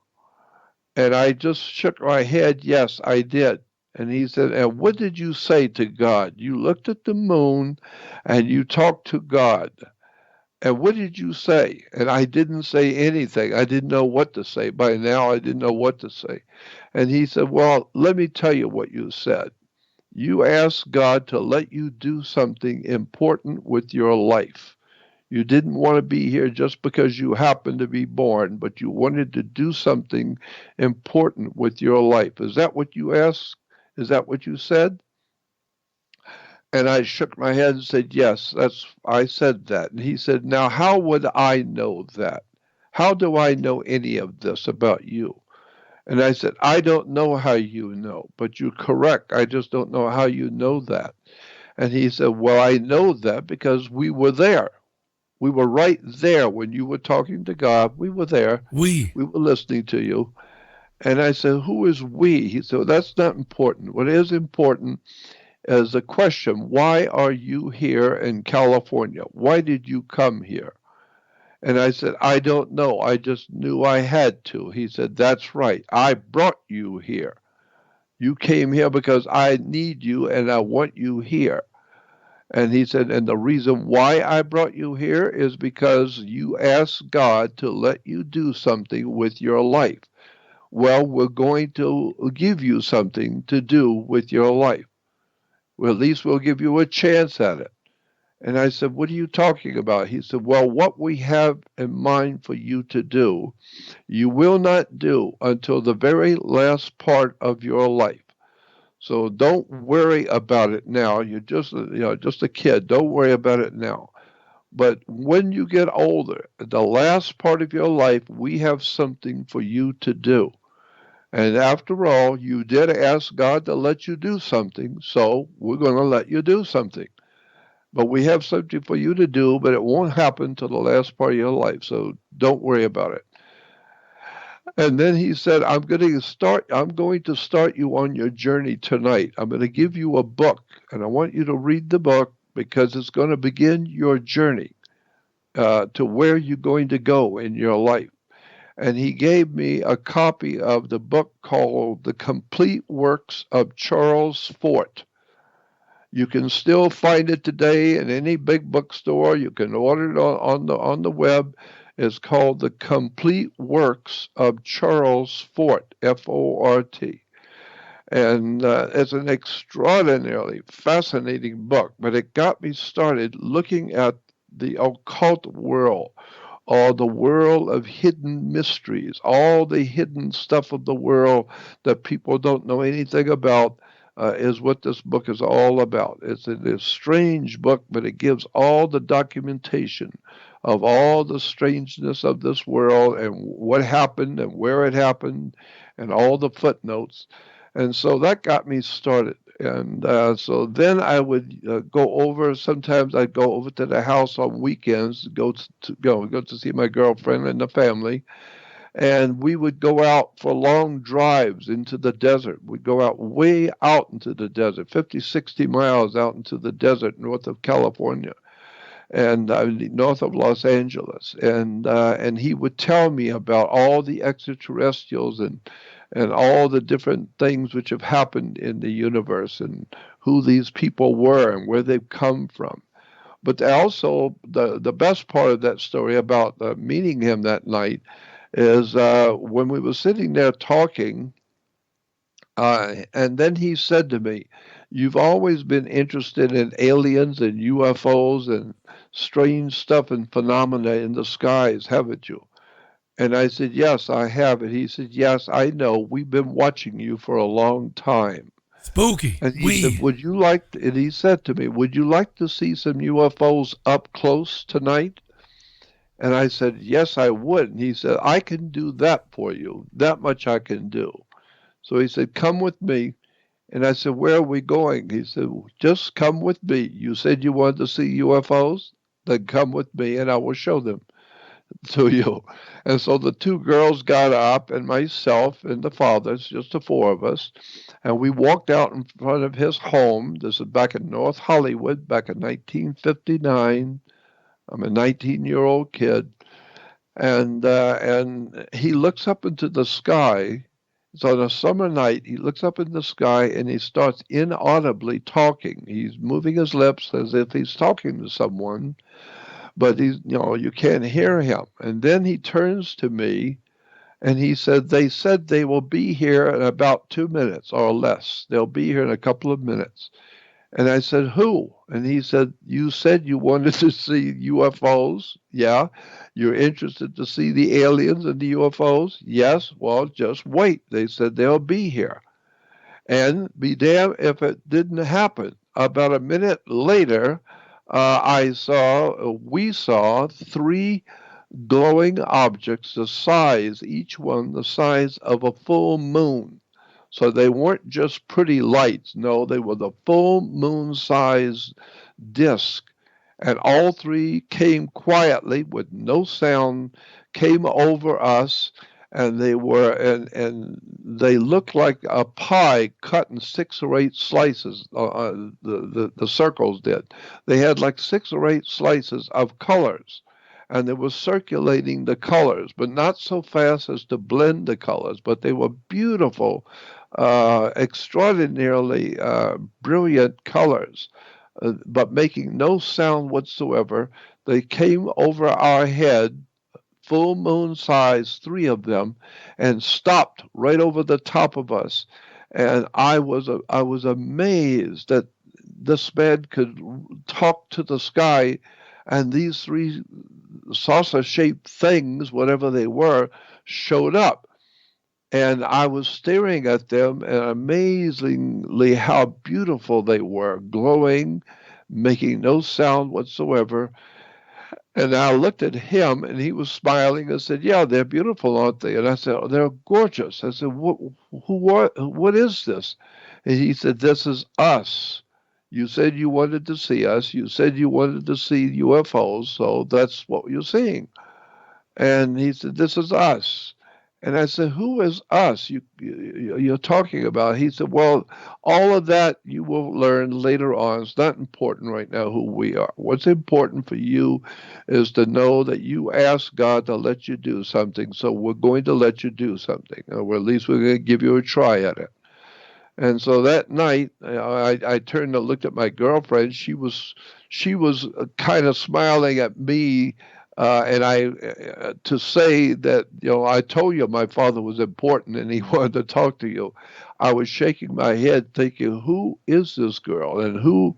And I just shook my head, yes, I did. And he said, and what did you say to God? You looked at the moon and you talked to God. And what did you say? And I didn't say anything. I didn't know what to say. By now, I didn't know what to say. And he said, well, let me tell you what you said. You asked God to let you do something important with your life. You didn't want to be here just because you happened to be born, but you wanted to do something important with your life. Is that what you asked? Is that what you said? And I shook my head and said, yes, I said that. And he said, now, how would I know that? How do I know any of this about you? And I said, I don't know how you know, but you're correct. I just don't know how you know that. And he said, well, I know that because we were there. We were right there when you were talking to God. We were there. We were listening to you. And I said, who is we? He said, well, that's not important. What is important is the question, why are you here in California? Why did you come here? And I said, I don't know. I just knew I had to. He said, that's right. I brought you here. You came here because I need you and I want you here. And he said, and the reason why I brought you here is because you asked God to let you do something with your life. Well, we're going to give you something to do with your life. Well, at least we'll give you a chance at it. And I said, what are you talking about? He said, well, what we have in mind for you to do, you will not do until the very last part of your life. So don't worry about it now. You're just a kid. Don't worry about it now. But when you get older, the last part of your life, we have something for you to do. And after all, you did ask God to let you do something, so we're going to let you do something. But we have something for you to do, but it won't happen till the last part of your life, so don't worry about it. And then he said, I'm going to start you on your journey tonight. I'm going to give you a book, and I want you to read the book because it's going to begin your journey to where you're going to go in your life. And he gave me a copy of the book called The Complete Works of Charles Fort. You can still find it today in any big bookstore. You can order it on the web. It's called The Complete Works of Charles Fort, F-O-R-T. And it's an extraordinarily fascinating book, but it got me started looking at the occult world, or the world of hidden mysteries, all the hidden stuff of the world that people don't know anything about is what this book is all about. It's a strange book, but it gives all the documentation of all the strangeness of this world and what happened and where it happened and all the footnotes. And so that got me started. And so then I would go over. Sometimes I'd go over to the house on weekends, go to see my girlfriend and the family. And we would go out for long drives into the desert. We'd go out way out into the desert, 50, 60 miles out into the desert north of California and north of Los Angeles. And he would tell me about all the extraterrestrials and all the different things which have happened in the universe and who these people were and where they've come from. But also the best part of that story about meeting him that night is when we were sitting there talking, and then he said to me, you've always been interested in aliens and UFOs and strange stuff and phenomena in the skies, haven't you? And I said, yes, I have. And he said, yes, I know. We've been watching you for a long time. Spooky. And he said, and he said to me, would you like to see some UFOs up close tonight? And I said, yes, I would. And he said, I can do that for you. That much I can do. So he said, come with me. And I said, where are we going? He said, just come with me. You said you wanted to see UFOs? Then come with me and I will show them to you. And so the two girls got up, and myself and the fathers, just the four of us, and we walked out in front of his home. This is back in North Hollywood, back in 1959. I'm a 19-year-old kid. And he looks up into the sky. It's on a summer night. He looks up in the sky, and he starts inaudibly talking. He's moving his lips as if he's talking to someone, but you can't hear him. And then he turns to me and he said they will be here in about 2 minutes or less. They'll be here in a couple of minutes. And I said, who? And he said, you said you wanted to see UFOs. Yeah. You're interested to see the aliens and the UFOs? Yes. Well, just wait. They said they'll be here. And be damned if it didn't happen. About a minute later, we saw 3 glowing objects, each one the size of a full moon. So they weren't just pretty lights. No, they were the full moon size disc. And all 3 came quietly with no sound, came over us. And they were, and they looked like a pie cut in 6 or 8 slices. The circles did. They had like 6 or 8 slices of colors, and they were circulating the colors, but not so fast as to blend the colors. But they were beautiful, extraordinarily brilliant colors. but making no sound whatsoever. They came over our head, full moon size, 3 of them, and stopped right over the top of us. And I was amazed that this man could talk to the sky, and these 3 saucer-shaped things, whatever they were, showed up. And I was staring at them, and amazingly how beautiful they were, glowing, making no sound whatsoever. And I looked at him, and he was smiling and said, "Yeah, they're beautiful, aren't they?" And I said, "Oh, they're gorgeous." I said, what is this?" And he said, "This is us. You said you wanted to see us. You said you wanted to see UFOs, so that's what you're seeing." And he said, "This is us." And I said, "Who is us you're talking about?" He said, "Well, all of that you will learn later on. It's not important right now who we are. What's important for you is to know that you asked God to let you do something, so we're going to let you do something, or at least we're going to give you a try at it." And so that night, I turned and looked at my girlfriend. She was kind of smiling at me. And to say that, I told you my father was important and he wanted to talk to you. I was shaking my head thinking, who is this girl and who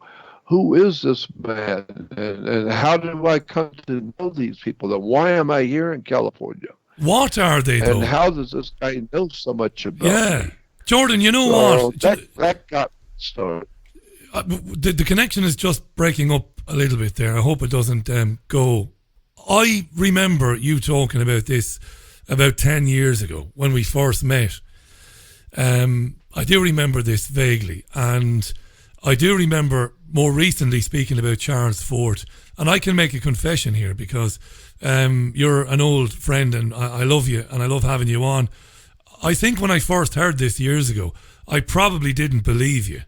is this man? And how do I come to know these people? And why am I here in California? What are they, though? And how does this guy know so much about me? Jordan, you know what? That got started. The connection is just breaking up a little bit there. I hope it doesn't go. I remember you talking about this about 10 years ago when we first met. I do remember this vaguely, and I do remember more recently speaking about Charles Fort. And I can make a confession here because you're an old friend and I love you and I love having you on. I think when I first heard this years ago, I probably didn't believe you.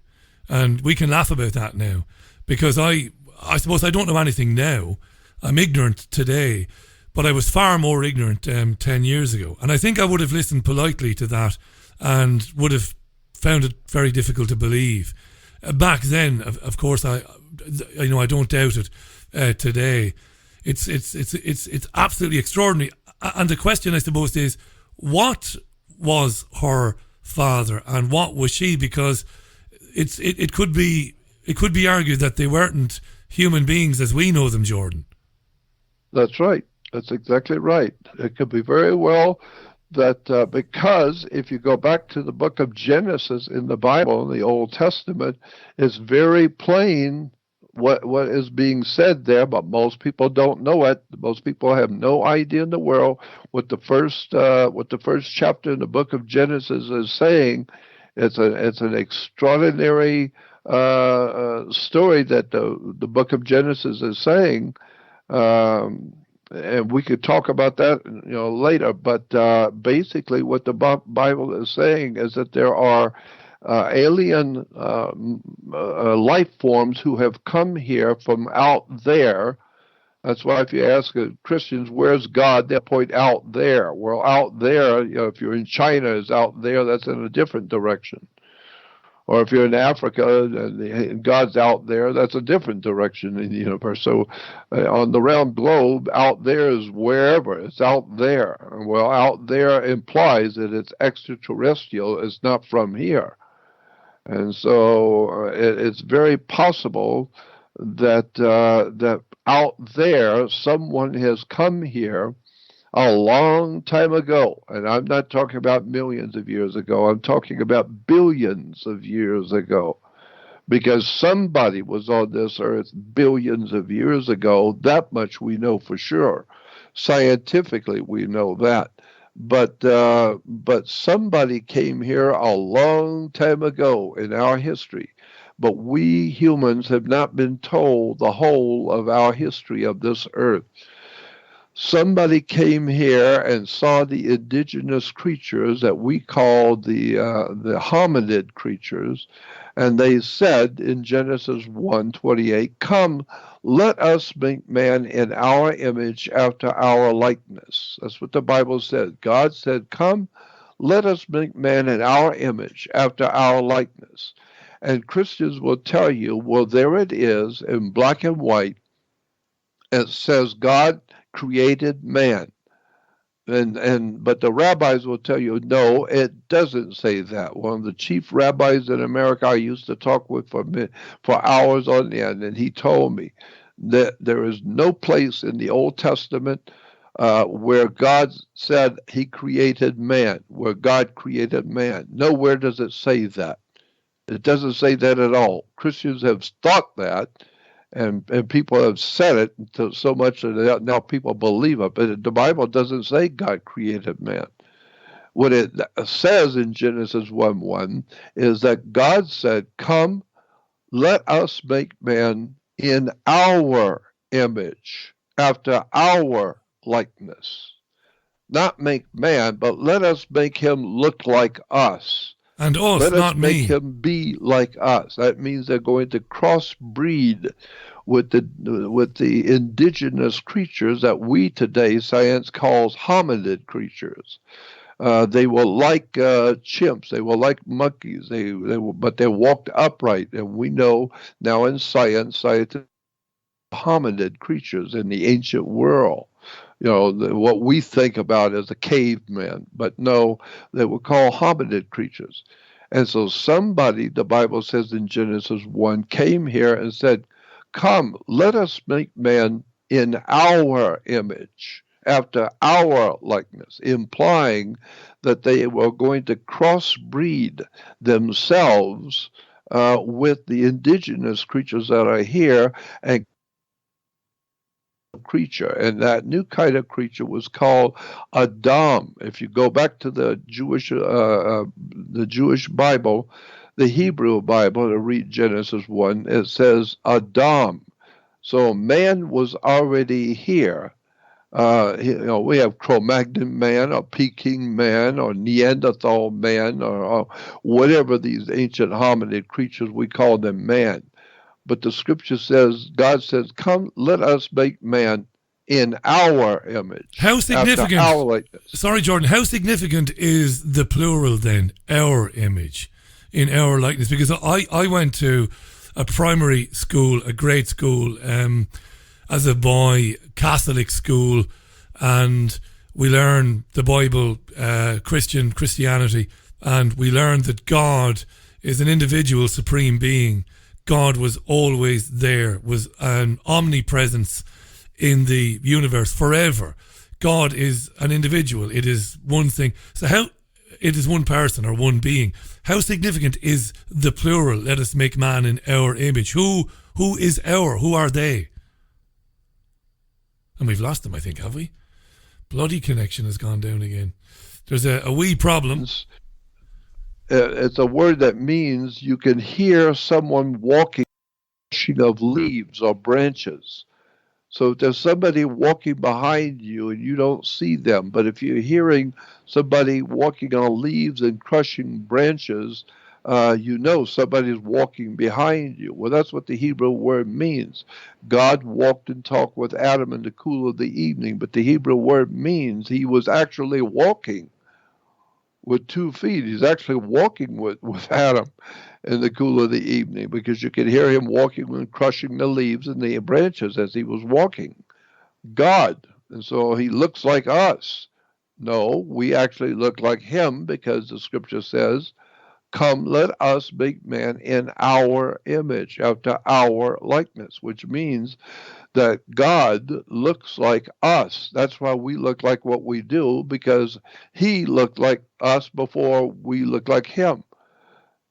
And we can laugh about that now because I suppose I don't know anything now. I'm ignorant today, but I was far more ignorant 10 years ago. And I think I would have listened politely to that and would have found it very difficult to believe. Back then, of course, I don't doubt it today. It's absolutely extraordinary. And the question, I suppose, is what was her father and what was she? Because it could be argued that they weren't human beings as we know them, Jordan. That's right. That's exactly right. It could be very well that because if you go back to the book of Genesis in the Bible, in the Old Testament, it's very plain what is being said there, but most people don't know it. Most people have no idea in the world what the first chapter in the book of Genesis is saying. It's an extraordinary story that the book of Genesis is saying. And we could talk about that, later. But basically, what the Bible is saying is that there are alien life forms who have come here from out there. That's why if you ask Christians, "Where's God?" they'll point out there. Well, out there, if you're in China, is out there. That's in a different direction. Or if you're in Africa and God's out there, that's a different direction in the universe. So on the round globe, out there is wherever. It's out there. Well, out there implies that it's extraterrestrial. It's not from here. And so it's very possible that that out there someone has come here a long time ago, and I'm not talking about millions of years ago. I'm talking about billions of years ago, because somebody was on this earth billions of years ago. That much we know for sure. Scientifically, we know that. But somebody came here a long time ago in our history. But we humans have not been told the whole of our history of this earth. Somebody came here and saw the indigenous creatures that we call the hominid creatures, and they said in Genesis 1:28, "Come, let us make man in our image after our likeness." That's what the Bible said. God said, "Come, let us make man in our image after our likeness." And Christians will tell you, well, there it is in black and white. It says God created man. But the rabbis will tell you, no, it doesn't say that. One of the chief rabbis in America I used to talk with for hours on end, and he told me that there is no place in the Old Testament where God said he created man, where God created man. Nowhere does it say that. It doesn't say that at all. Christians have thought that, and people have said it so much that now people believe it. But the Bible doesn't say God created man. What it says in Genesis 1:1 is that God said, come, let us make man in our image, after our likeness. Not make man, but let us make him look like us. And us, let not us make me. him be like us. That means they're going to crossbreed with the indigenous creatures that we today, science calls hominid creatures. They will like chimps. They will like monkeys. But they walked upright. And we know now in science hominid creatures in the ancient world. What we think about as a caveman, but no, they were called hominid creatures. And so somebody, the Bible says in Genesis 1, came here and said, come, let us make man in our image, after our likeness, implying that they were going to crossbreed themselves with the indigenous creatures that are here and creature. And that new kind of creature was called Adam. If you go back to the Jewish Bible, the Hebrew Bible, to read Genesis 1, it says Adam. So man was already here. We have Cro-Magnon man, or Peking man, or Neanderthal man, or whatever these ancient hominid creatures, we call them man. But the scripture says, God says, come, let us make man in our image. How significant? Our likeness. Sorry, Jordan. How significant is the plural then? Our image, in our likeness. Because I went to a primary school, a grade school, as a boy, Catholic school, and we learned the Bible, Christianity, and we learned that God is an individual, supreme being. God was always there, was an omnipresence in the universe forever. God is an individual. It is one thing. So how it is one person or one being. How significant is the plural? Let us make man in our image. Who is our? Who are they? And we've lost them, I think, have we? Bloody connection has gone down again. There's a wee problem. It's a word that means you can hear someone walking of leaves or branches. So if there's somebody walking behind you and you don't see them, but if you're hearing somebody walking on leaves and crushing branches, you know somebody's walking behind you. Well, that's what the Hebrew word means. God walked and talked with Adam in the cool of the evening, but the Hebrew word means he was actually walking with 2 feet. He's actually walking with Adam in the cool of the evening, because you could hear him walking and crushing the leaves and the branches as he was walking. God. And so he looks like us. No, we actually look like him, because the scripture says, come, let us make man in our image, after our likeness, which means that God looks like us. That's why we look like what we do, because he looked like us before we look like him.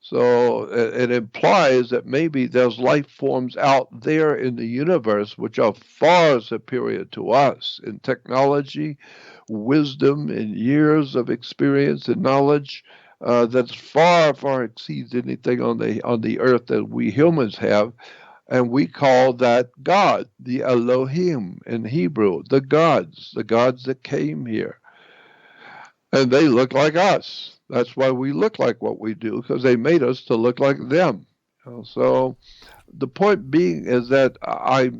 So it implies that maybe there's life forms out there in the universe which are far superior to us in technology, wisdom, and years of experience and knowledge. That's far, far exceeds anything on the earth that we humans have. And we call that God, the Elohim in Hebrew, the gods that came here. And they look like us. That's why we look like what we do, because they made us to look like them. So the point being is that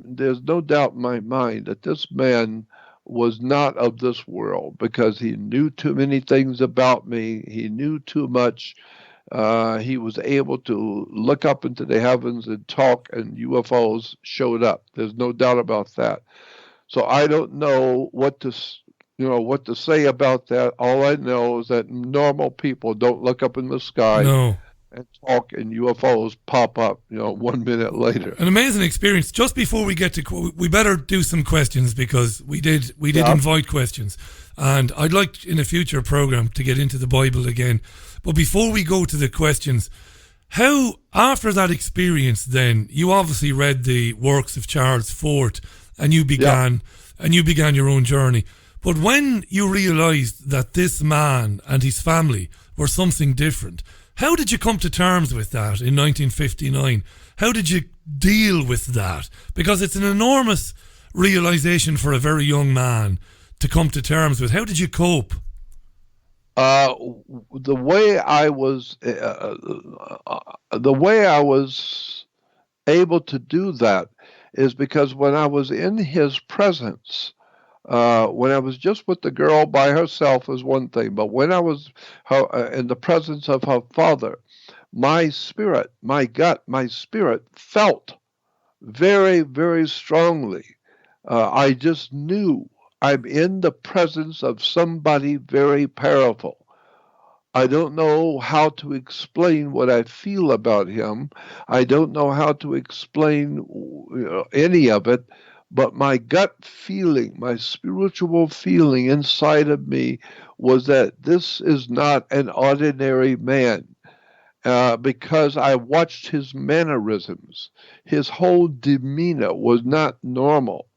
there's no doubt in my mind that this man was not of this world, because he knew too many things about me. He knew too much. He was able to look up into the heavens and talk, and UFOs showed up. There's no doubt about that. So I don't know what to say about that. All I know is that normal people don't look up in the sky and talk, and UFOs pop up, 1 minute later. An amazing experience. Just before we get to, we better do some questions, because we did invite questions, and I'd like in a future program to get into the Bible again. But before we go to the questions, how, after that experience, then you obviously read the works of Charles Fort, and you began your own journey. But when you realised that this man and his family were something different, how did you come to terms with that in 1959? How did you deal with that? Because it's an enormous realisation for a very young man to come to terms with. How did you cope? The way I was able to do that is because when I was in his presence, when I was just with the girl by herself was one thing, but when I was in the presence of her father, my spirit felt very, very strongly. I just knew I'm in the presence of somebody very powerful. I don't know how to explain what I feel about him. I don't know how to explain any of it. But my gut feeling, my spiritual feeling inside of me was that this is not an ordinary man, because I watched his mannerisms. His whole demeanor was not normal.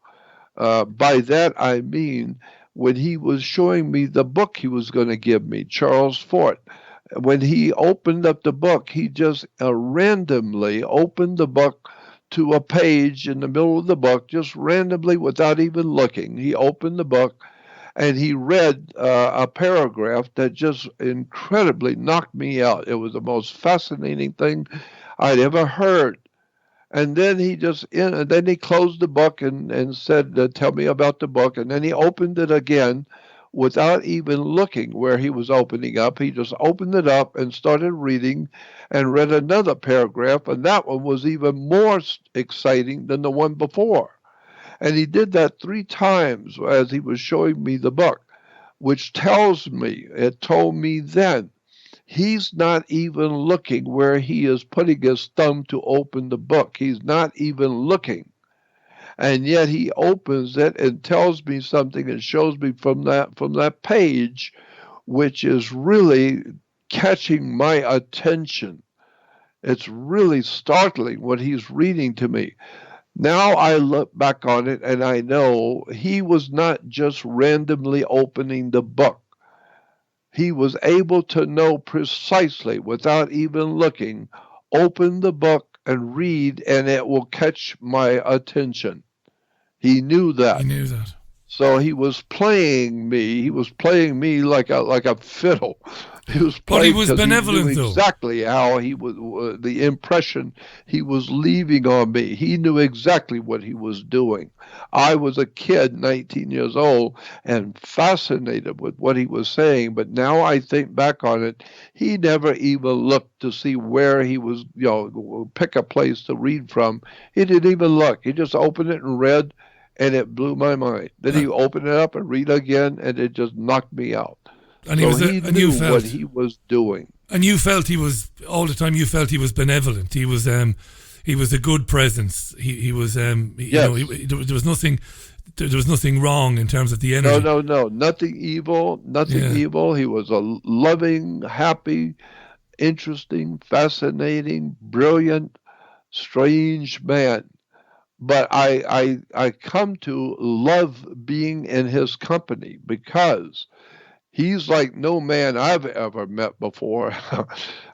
By that I mean, when he was showing me the book he was going to give me, Charles Fort, when he opened up the book, he just randomly opened the book to a page in the middle of the book, just randomly without even looking. He opened the book and he read a paragraph that just incredibly knocked me out. It was the most fascinating thing I'd ever heard. And then he closed the book and said, tell me about the book. And then he opened it again without even looking where he was opening up. He just opened it up and started reading and read another paragraph. And that one was even more exciting than the one before. And he did that 3 times as he was showing me the book, which told me then, he's not even looking where he is putting his thumb to open the book. He's not even looking. And yet he opens it and tells me something and shows me from that page, which is really catching my attention. It's really startling what he's reading to me. Now I look back on it and I know he was not just randomly opening the book. He was able to know precisely, without even looking, open the book and read, and it will catch my attention. He knew that. He knew that. So he was playing me. He was playing me like a fiddle. He was playing, but he was benevolent, he knew exactly how he was, the impression he was leaving on me. He knew exactly what he was doing. I was a kid, 19 years old, and fascinated with what he was saying. But now I think back on it, he never even looked to see where he was, pick a place to read from. He didn't even look. He just opened it and read, and it blew my mind. Then he opened it up and read again, and it just knocked me out. And he knew what he was doing. And you felt he was, all the time, you felt he was benevolent. He was a good presence. He was, yes. There was nothing wrong in terms of the energy. No, nothing evil, evil. He was a loving, happy, interesting, fascinating, brilliant, strange man. But I come to love being in his company because he's like no man I've ever met before.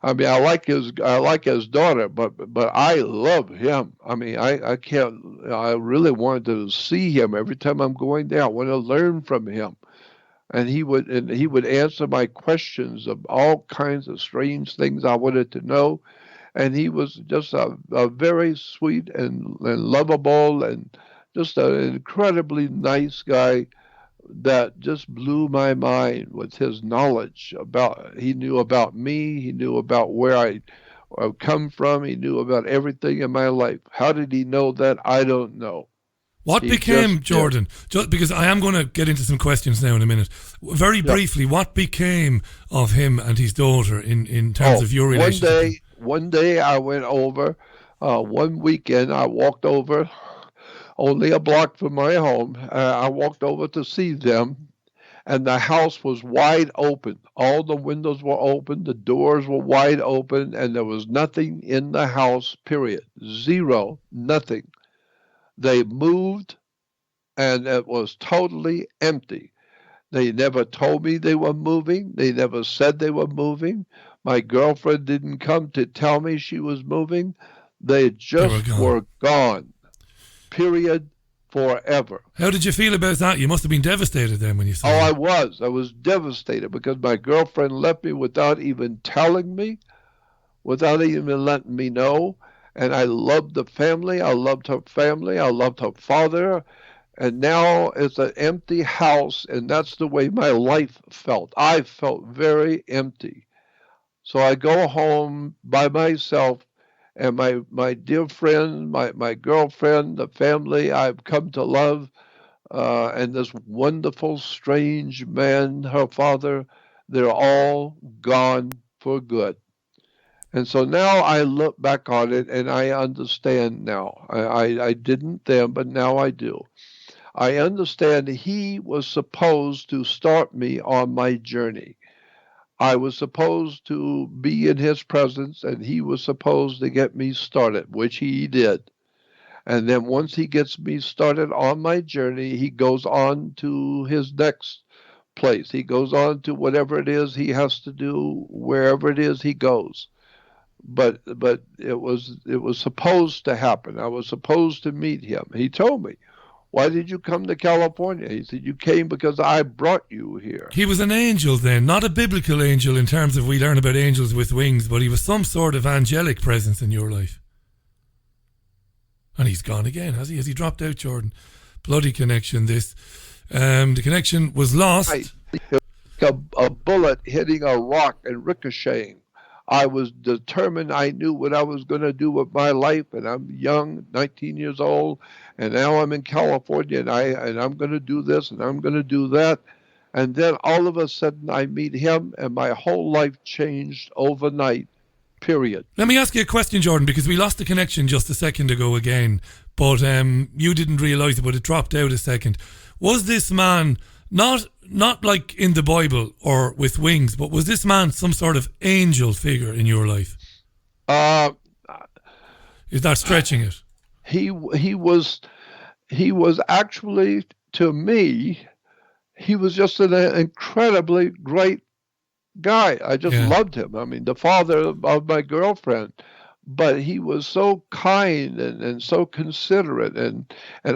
I mean, I like his daughter, but I love him. I mean, I really wanted to see him every time I'm going there. I want to learn from him. And he would answer my questions of all kinds of strange things I wanted to know. And he was just a very sweet and lovable and just an incredibly nice guy, that just blew my mind with his knowledge about, he knew about me, he knew about where I come from, he knew about everything in my life. How did he know that? I don't know. What became, Jordan, just because I am going to get into some questions now in a minute, very briefly, what became of him and his daughter in terms of your relationship? One day I went over, one weekend I walked over, only a block from my home. I walked over to see them, and the house was wide open. All the windows were open, the doors were wide open, and there was nothing in the house, period. Zero, nothing. They moved, and it was totally empty. They never told me they were moving. They never said they were moving. My girlfriend didn't come to tell me she was moving. They just were gone. Period. Forever. How did you feel about that? You must have been devastated then when you saw it. I was devastated because my girlfriend left me without even telling me, without even letting me know. And I loved the family. I loved her family. I loved her father. And now it's an empty house, and that's the way my life felt. I felt very empty. So I go home by myself, and my dear friend, my girlfriend, the family I've come to love, and this wonderful, strange man, her father, they're all gone for good. And so now I look back on it, and I understand now. I didn't then, but now I do. I understand he was supposed to start me on my journey. I was supposed to be in his presence, and he was supposed to get me started, which he did. And then once he gets me started on my journey, he goes on to his next place. He goes on to whatever it is he has to do, wherever it is he goes. But it was supposed to happen. I was supposed to meet him. He told me, "Why did you come to California?" He said, "You came because I brought you here." He was an angel then, not a biblical angel in terms of we learn about angels with wings, but he was some sort of angelic presence in your life. And he's gone again, has he? Has he dropped out, Jordan? Bloody connection, this. The connection was lost. A bullet hitting a rock and ricocheting. I was determined. I knew what I was going to do with my life, and I'm young, 19 years old, and now I'm in California, and I'm going to do this, and I'm going to do that. And then all of a sudden I meet him, and my whole life changed overnight, period. Let me ask you a question, Jordan, because we lost the connection just a second ago again, but you didn't realise it, but it dropped out a second. Was this man not like in the Bible or with wings, but was this man some sort of angel figure in your life? Is that stretching it? He was actually, to me, he was just an incredibly great guy. I just loved him. I mean, the father of my girlfriend. But he was so kind and so considerate and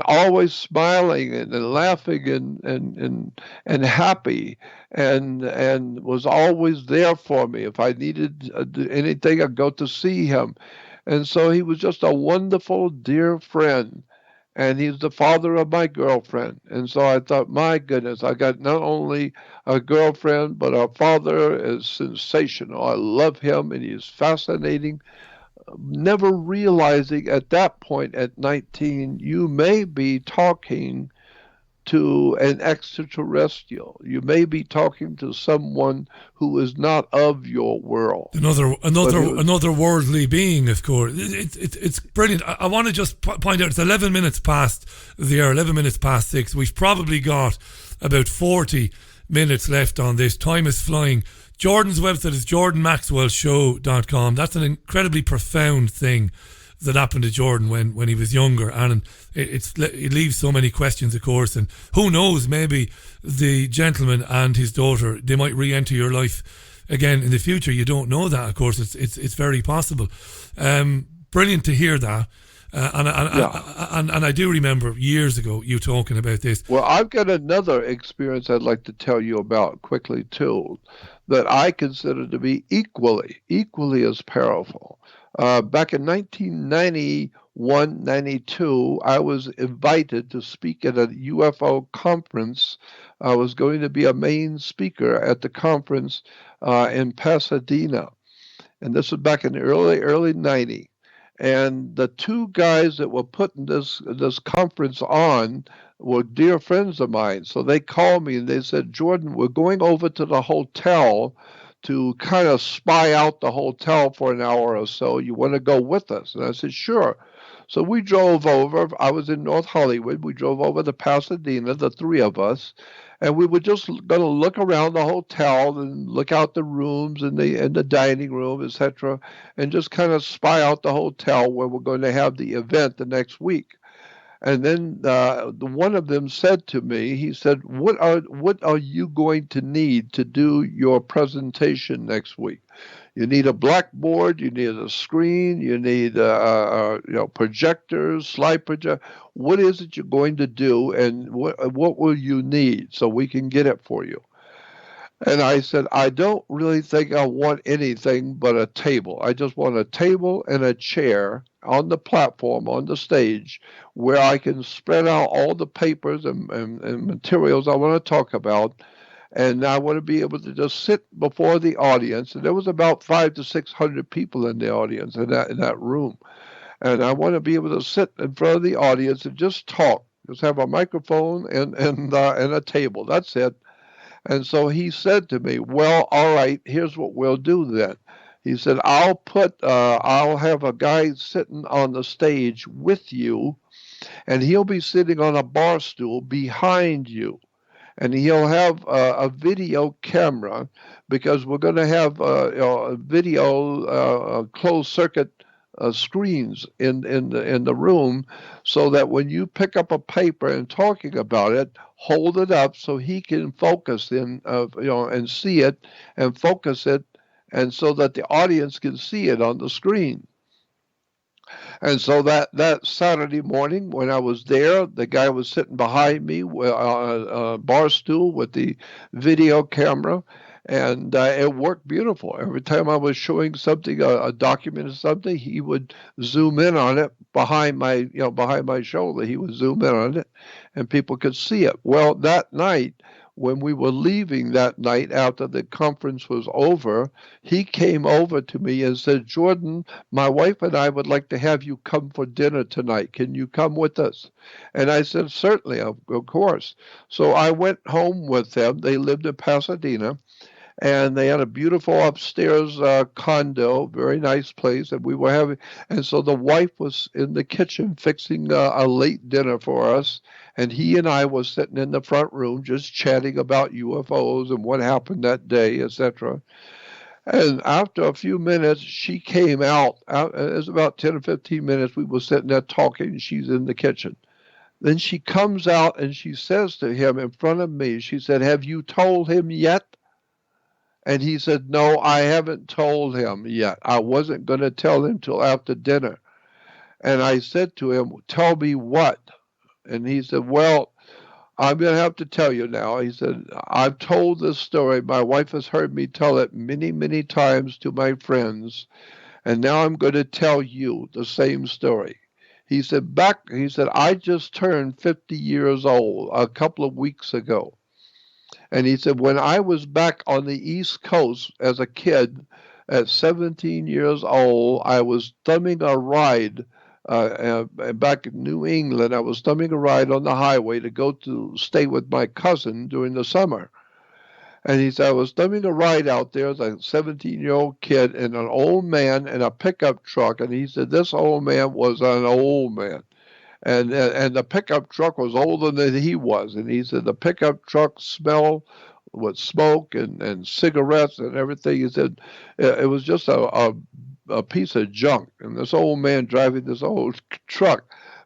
always smiling and laughing and happy and was always there for me. If I needed anything, I'd go to see him. And so he was just a wonderful, dear friend. And he's the father of my girlfriend. And so I thought, my goodness, I got not only a girlfriend, but our father is sensational. I love him, and he is fascinating. Never realizing at that point at 19, you may be talking to an extraterrestrial. You may be talking to someone who is not of your world. Another worldly being, of course. It's brilliant. I want to just point out, it's 11 minutes past the hour, 11 minutes past 6. We've probably got about 40 minutes left on this. Time is flying. Jordan's website is jordanmaxwellshow.com. That's an incredibly profound thing that happened to Jordan when he was younger, and it leaves so many questions, of course. And who knows, maybe the gentleman and his daughter, they might re-enter your life again in the future. You don't know that, of course. It's very possible. Brilliant to hear that. And I do remember years ago you talking about this. Well, I've got another experience I'd like to tell you about quickly too, that I consider to be equally as powerful. Back in 1990, 192, I was invited to speak at a UFO conference. I was going to be a main speaker at the conference in Pasadena. And this was back in the early 90s. And the two guys that were putting this conference on were dear friends of mine. So they called me and they said, Jordan, we're going over to the hotel to kind of spy out the hotel for an hour or so. You want to go with us? And I said, sure. So we drove over. I was in North Hollywood. We drove over to Pasadena, the three of us, and we were just going to look around the hotel and look out the rooms and the dining room, etc., and just kind of spy out the hotel where we're going to have the event the next week. And then one of them said to me, he said, what are you going to need to do your presentation next week? You need a blackboard, you need a screen, you need projectors, slide projector. What is it you're going to do, and what will you need so we can get it for you? And I said, I don't really think I want anything but a table. I just want a table and a chair on the platform, on the stage, where I can spread out all the papers and materials I want to talk about. And I want to be able to just sit before the audience. And there was about 500 to 600 people in the audience in that room. And I want to be able to sit in front of the audience and just talk. Just have a microphone and a table. That's it. And so he said to me, well, all right, here's what we'll do then. He said, I'll have a guy sitting on the stage with you, and he'll be sitting on a bar stool behind you. And he'll have a video camera, because we're going to have video closed circuit screens in the room, so that when you pick up a paper and talking about it, hold it up so he can focus and see it and focus it, and so that the audience can see it on the screen. And so that Saturday morning when I was there, the guy was sitting behind me on a bar stool with the video camera, and it worked beautiful. Every time I was showing something, a document or something, he would zoom in on it behind my shoulder. He would zoom in on it, and people could see it. Well, that night, when we were leaving that night after the conference was over, he came over to me and said, Jordan, my wife and I would like to have you come for dinner tonight. Can you come with us? And I said, certainly, of course. So I went home with them. They lived in Pasadena, and they had a beautiful upstairs condo, very nice place. And so the wife was in the kitchen fixing a late dinner for us. And he and I was sitting in the front room just chatting about UFOs and what happened that day, etc. And after a few minutes, she came out. It was about 10 or 15 minutes. We were sitting there talking. She's in the kitchen. Then she comes out and she says to him in front of me, she said, have you told him yet? And he said, no, I haven't told him yet. I wasn't going to tell him till after dinner. And I said to him, tell me what? And he said, well, I'm going to have to tell you now. He said, I've told this story. My wife has heard me tell it many, many times to my friends. And now I'm going to tell you the same story. He said, I just turned 50 years old a couple of weeks ago. And he said, when I was back on the East Coast as a kid at 17 years old, I was thumbing a ride back in New England. I was thumbing a ride on the highway to go to stay with my cousin during the summer. And he said, I was thumbing a ride out there as a 17-year-old kid, and an old man in a pickup truck. And he said, this old man was an old man. And the pickup truck was older than he was. And he said the pickup truck smelled with smoke and cigarettes and everything. He said it was just a piece of junk. And this old man driving this old truck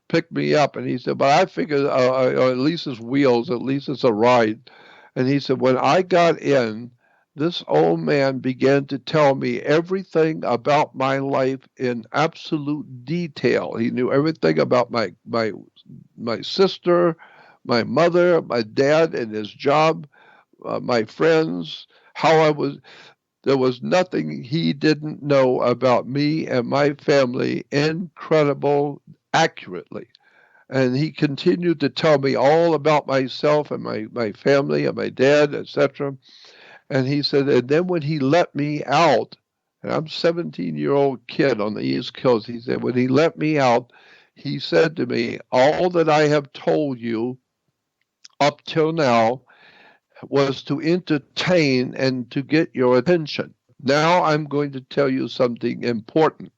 picked me up. And he said, but I figured at least it's wheels, at least it's a ride. And he said, when I got in, this old man began to tell me everything about my life in absolute detail. He knew everything about my sister, my mother, my dad and his job, my friends, how I was. There was nothing he didn't know about me and my family. Incredible, accurately. And he continued to tell me all about myself and my family and my dad, etc. And he said, and then when he let me out, and I'm a 17-year-old kid on the East Coast, he said, when he let me out, he said to me, all that I have told you up till now was to entertain and to get your attention. Now I'm going to tell you something important.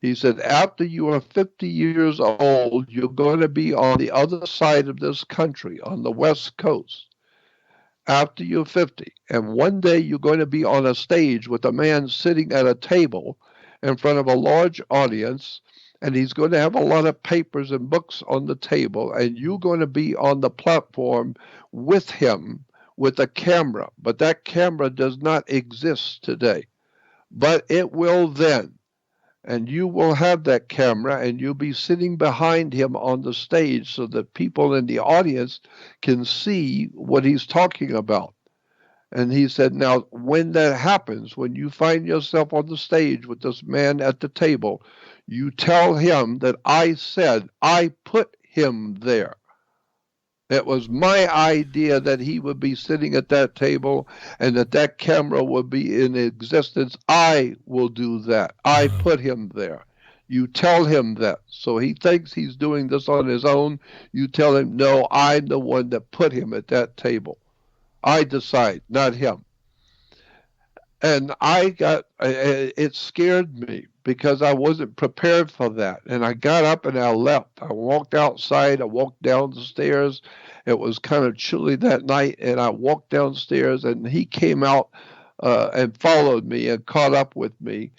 He said, after you are 50 years old, you're going to be on the other side of this country, on the West Coast, after you're 50. And one day you're going to be on a stage with a man sitting at a table in front of a large audience, and he's going to have a lot of papers and books on the table, and you're going to be on the platform with him with a camera. But that camera does not exist today, but it will then. And you will have that camera, and you'll be sitting behind him on the stage so that people in the audience can see what he's talking about. And he said, now, when that happens, when you find yourself on the stage with this man at the table, you tell him that I said I put him there. It was my idea that he would be sitting at that table and that camera would be in existence. I will do that. I put him there. You tell him that. So he thinks he's doing this on his own. You tell him, no, I'm the one that put him at that table. I decide, not him. And it scared me because I wasn't prepared for that. And I got up and I left. I walked outside. I walked down the stairs. It was kind of chilly that night. And I walked downstairs and he came out and followed me and caught up with me.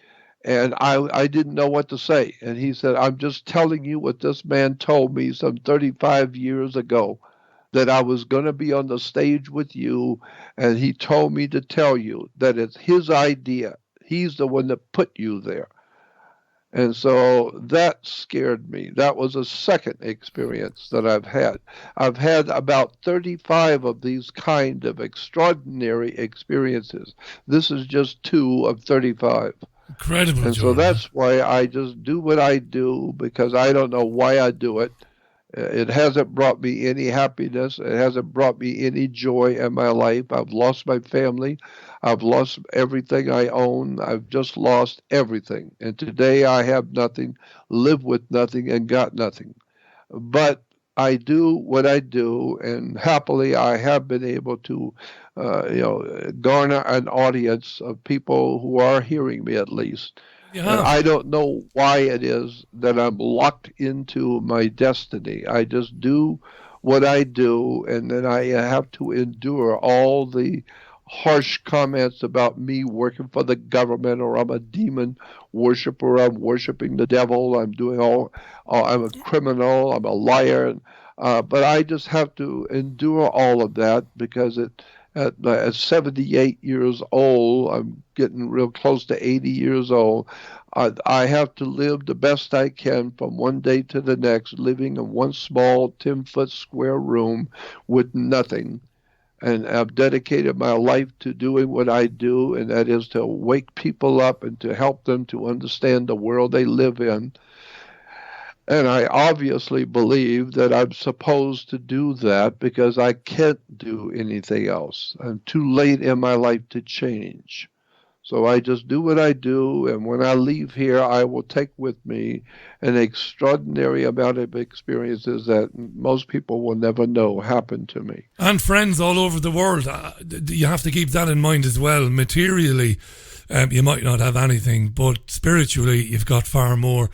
And I didn't know what to say. And he said, I'm just telling you what this man told me some 35 years ago, that I was going to be on the stage with you, and he told me to tell you that it's his idea. He's the one that put you there. And so that scared me. That was a second experience that I've had. I've had about 35 of these kind of extraordinary experiences. This is just 2 of 35. Incredible, And Jordan. so that's why I just do what I do, because I don't know why I do it. It hasn't brought me any happiness. It hasn't brought me any joy in my life. I've lost my family. I've lost everything I own. I've just lost everything. And today I have nothing, live with nothing, and got nothing. But I do what I do, and happily I have been able to garner an audience of people who are hearing me at least. And I don't know why it is that I'm locked into my destiny. I just do what I do, and then I have to endure all the harsh comments about me working for the government, or I'm a demon worshiper, I'm worshiping the devil, I'm doing I'm a criminal, I'm a liar. But I just have to endure all of that because at 78 years old, I'm getting real close to 80 years old, I have to live the best I can from one day to the next, living in one small 10-foot square room with nothing. And I've dedicated my life to doing what I do, and that is to wake people up and to help them to understand the world they live in. And I obviously believe that I'm supposed to do that because I can't do anything else. I'm too late in my life to change. So I just do what I do, and when I leave here, I will take with me an extraordinary amount of experiences that most people will never know happened to me. And friends all over the world. You have to keep that in mind as well. Materially, you might not have anything, but spiritually, you've got far more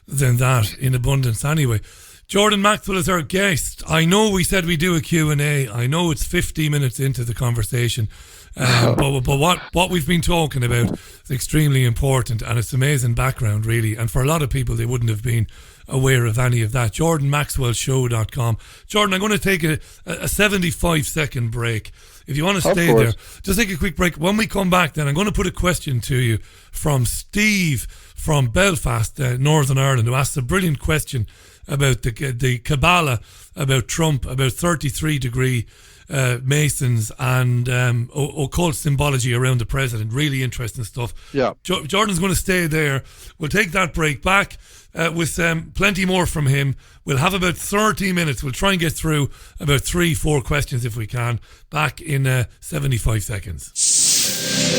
than that in abundance anyway. Jordan Maxwell is our guest. I know we said we do a Q&A. I know it's 50 minutes into the conversation. But what we've been talking about is extremely important, and it's amazing background, really. And for a lot of people, they wouldn't have been aware of any of that. JordanMaxwellShow.com. Jordan, I'm going to take a 75-second break. If you want to stay there, just take a quick break. When we come back, then I'm going to put a question to you from Steve from Belfast, Northern Ireland, who asked a brilliant question about the Kaballah, about Trump, about 33 degree Masons and occult symbology around the president. Really interesting stuff. Yeah. Jordan's going to stay there. We'll take that break. Back with plenty more from him. We'll have about 30 minutes. We'll try and get through about 3-4 questions if we can. Back in 75 seconds.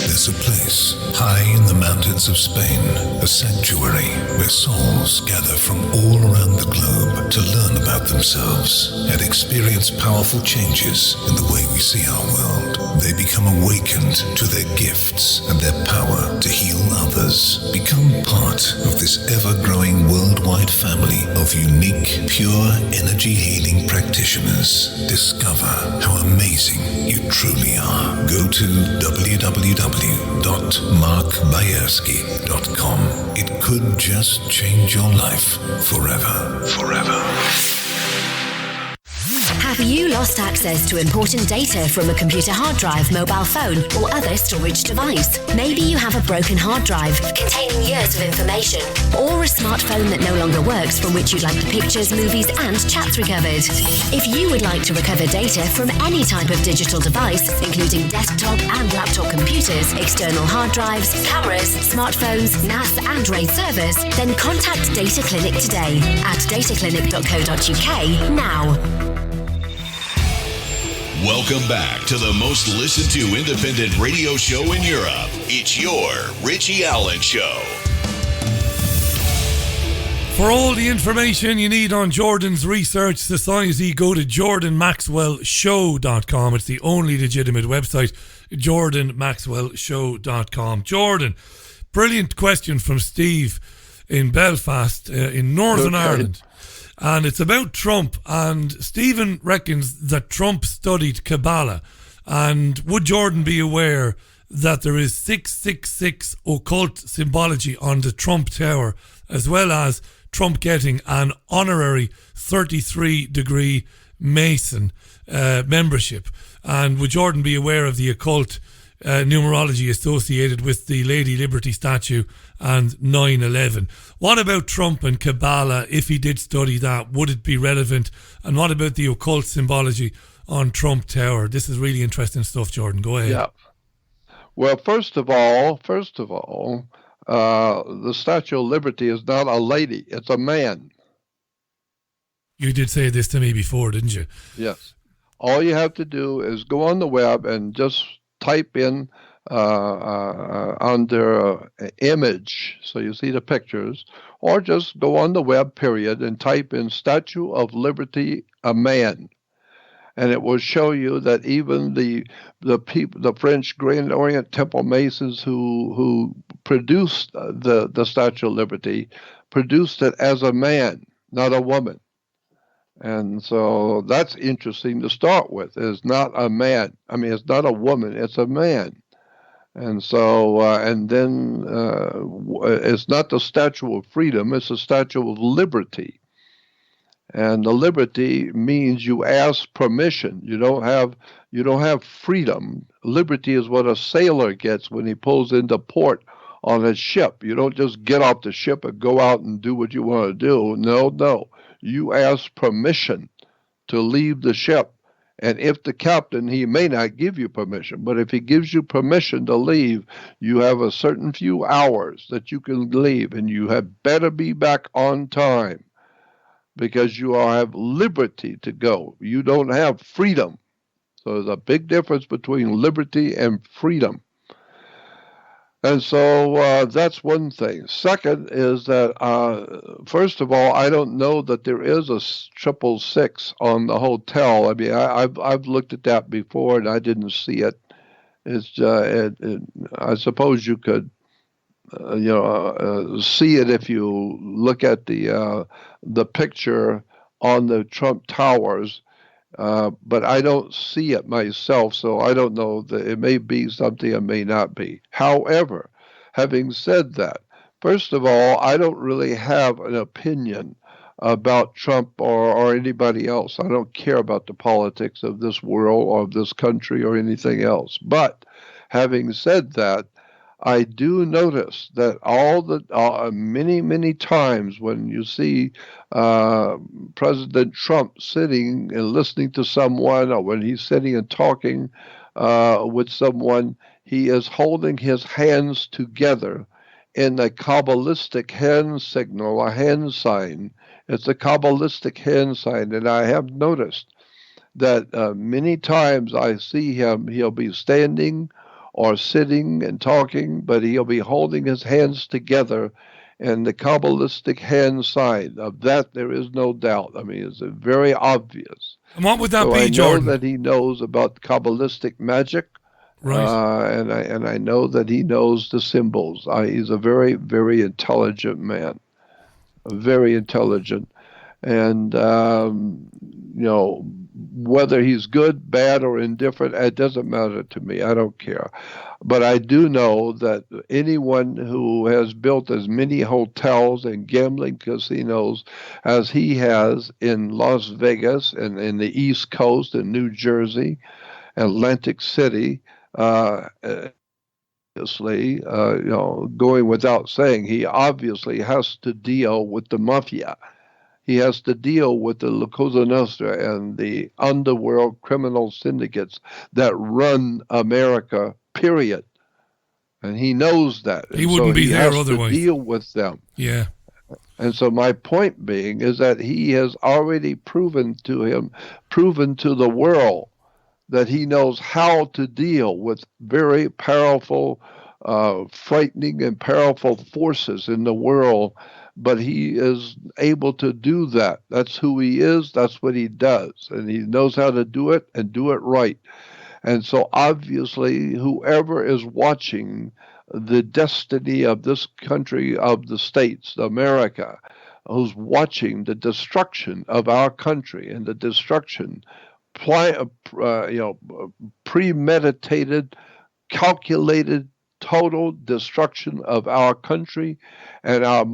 There's a place high in the mountains of Spain, a sanctuary where souls gather from all around the globe to learn about themselves and experience powerful changes in the way we see our world. They become awakened to their gifts and their power to heal others. Become part of this ever-growing worldwide family of unique, pure energy healing practitioners. Discover how amazing you truly are. Go to www.markbayerski.com. It could just change your life forever. Forever. Have you lost access to important data from a computer hard drive, mobile phone, or other storage device? Maybe you have a broken hard drive containing years of information, or a smartphone that no longer works from which you'd like the pictures, movies, and chats recovered. If you would like to recover data from any type of digital device, including desktop and laptop computers, external hard drives, cameras, smartphones, NAS, and RAID servers, then contact Data Clinic today at dataclinic.co.uk now. Welcome back to the most listened to independent radio show in Europe. It's your Richie Allen Show. For all the information you need on Jordan's Research Society, go to jordanmaxwellshow.com. It's the only legitimate website, jordanmaxwellshow.com. Jordan, brilliant question from Steve in Belfast in Northern Ireland. And it's about Trump, and Stephen reckons that Trump studied Kaballah. And would Jordan be aware that there is 666 occult symbology on the Trump Tower, as well as Trump getting an honorary 33-degree Mason membership? And would Jordan be aware of the occult numerology associated with the Lady Liberty statue and 9/11? What about Trump and Kaballah? If he did study that, would it be relevant? And what about the occult symbology on Trump Tower? This is really interesting stuff, Jordan. Go ahead. Yeah. Well, first of all, the Statue of Liberty is not a lady; it's a man. You did say this to me before, didn't you? Yes. All you have to do is go on the web and just type in under image, so you see the pictures, or just go on the web, period, and type in Statue of Liberty, a man. And it will show you that even the people, the French Grand Orient Temple Masons who produced the Statue of Liberty, produced it as a man, not a woman. And so that's interesting to start with. It's not a man. I mean, it's not a woman. It's a man. And so, and then it's not the Statue of Freedom. It's the Statue of Liberty. And the liberty means you ask permission. You don't have freedom. Liberty is what a sailor gets when he pulls into port on a ship. You don't just get off the ship and go out and do what you want to do. No. You ask permission to leave the ship. And if the captain, he may not give you permission, but if he gives you permission to leave, you have a certain few hours that you can leave, and you had better be back on time because you have liberty to go. You don't have freedom. So there's a big difference between liberty and freedom. And so that's one thing. Second is that, first of all, I don't know that there is a 666 on the hotel. I mean, I've looked at that before and I didn't see it. It's I suppose you could, see it if you look at the picture on the Trump Towers. But I don't see it myself, so I don't know that it may be something, it may not be. However, having said that, first of all, I don't really have an opinion about Trump or anybody else. I don't care about the politics of this world or of this country or anything else. But having said that, I do notice that many times when you see President Trump sitting and listening to someone, or when he's sitting and talking with someone, he is holding his hands together in a Kabbalistic hand signal, a hand sign. It's a Kabbalistic hand sign, and I have noticed that many times I see him, he'll be standing or sitting and talking, but he'll be holding his hands together in the Kabbalistic hand sign. Of that, there is no doubt. I mean, it's very obvious. And what would that so be, Jordan? I know that he knows about Kabbalistic magic, right? And I know that he knows the symbols. He's a very, very intelligent man, very intelligent, and whether he's good, bad, or indifferent, it doesn't matter to me. I don't care. But I do know that anyone who has built as many hotels and gambling casinos as he has in Las Vegas and in the East Coast and New Jersey, Atlantic City, obviously, going without saying, he obviously has to deal with the mafia. He has to deal with the La Cosa Nostra and the underworld criminal syndicates that run America, period. And he knows that. He wouldn't be there otherwise. He has to deal with them. Yeah. And so my point being is that he has already proven to the world that he knows how to deal with very powerful, frightening and powerful forces in the world. But he is able to do that. That's who he is. That's what he does. And he knows how to do it and do it right. And so obviously, whoever is watching the destiny of this country, of the states, America, who's watching the destruction of our country and the destruction, premeditated, calculated, total destruction of our country and our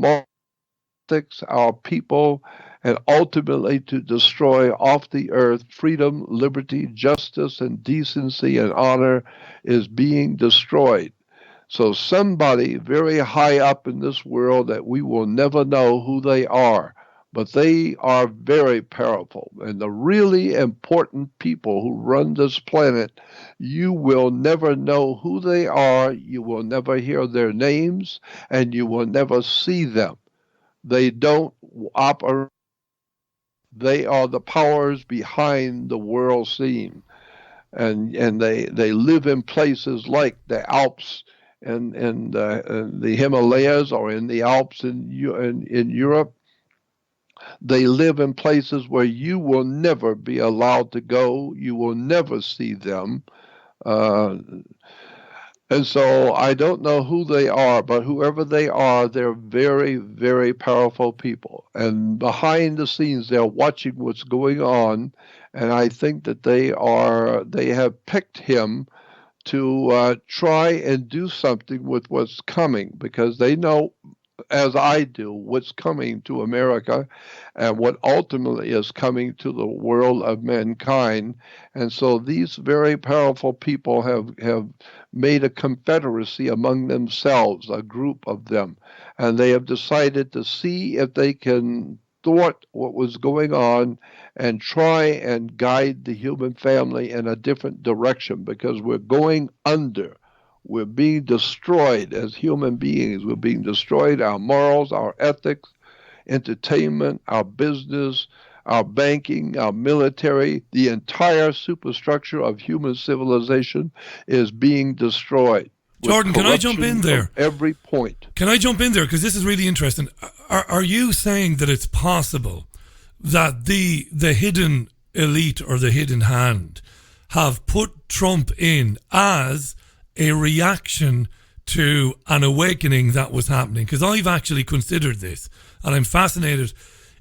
our people, and ultimately to destroy off the earth freedom, liberty, justice, and decency and honor is being destroyed. So somebody very high up in this world that we will never know who they are, but they are very powerful. And the really important people who run this planet, you will never know who they are, you will never hear their names, and you will never see them. They don't operate. They are the powers behind the world scene, and they live in places like the Alps and the Himalayas, or in the Alps in Europe. They live in places where you will never be allowed to go. You will never see them. And so I don't know who they are, but whoever they are, they're very, very powerful people. And behind the scenes, they're watching what's going on. And I think that they have picked him to try and do something with what's coming, because they know, as I do, what's coming to America and what ultimately is coming to the world of mankind. And so these very powerful people have made a confederacy among themselves, a group of them, and they have decided to see if they can thwart what was going on and try and guide the human family in a different direction, because we're going under. We're being destroyed as human beings. We're being destroyed, our morals, our ethics, entertainment, our business, our banking, our military, the entire superstructure of human civilization is being destroyed. Jordan, can I jump in there? Every point. Can I jump in there? Because this is really interesting. Are you saying that it's possible that the hidden elite or the hidden hand have put Trump in as a reaction to an awakening that was happening? Because I've actually considered this, and I'm fascinated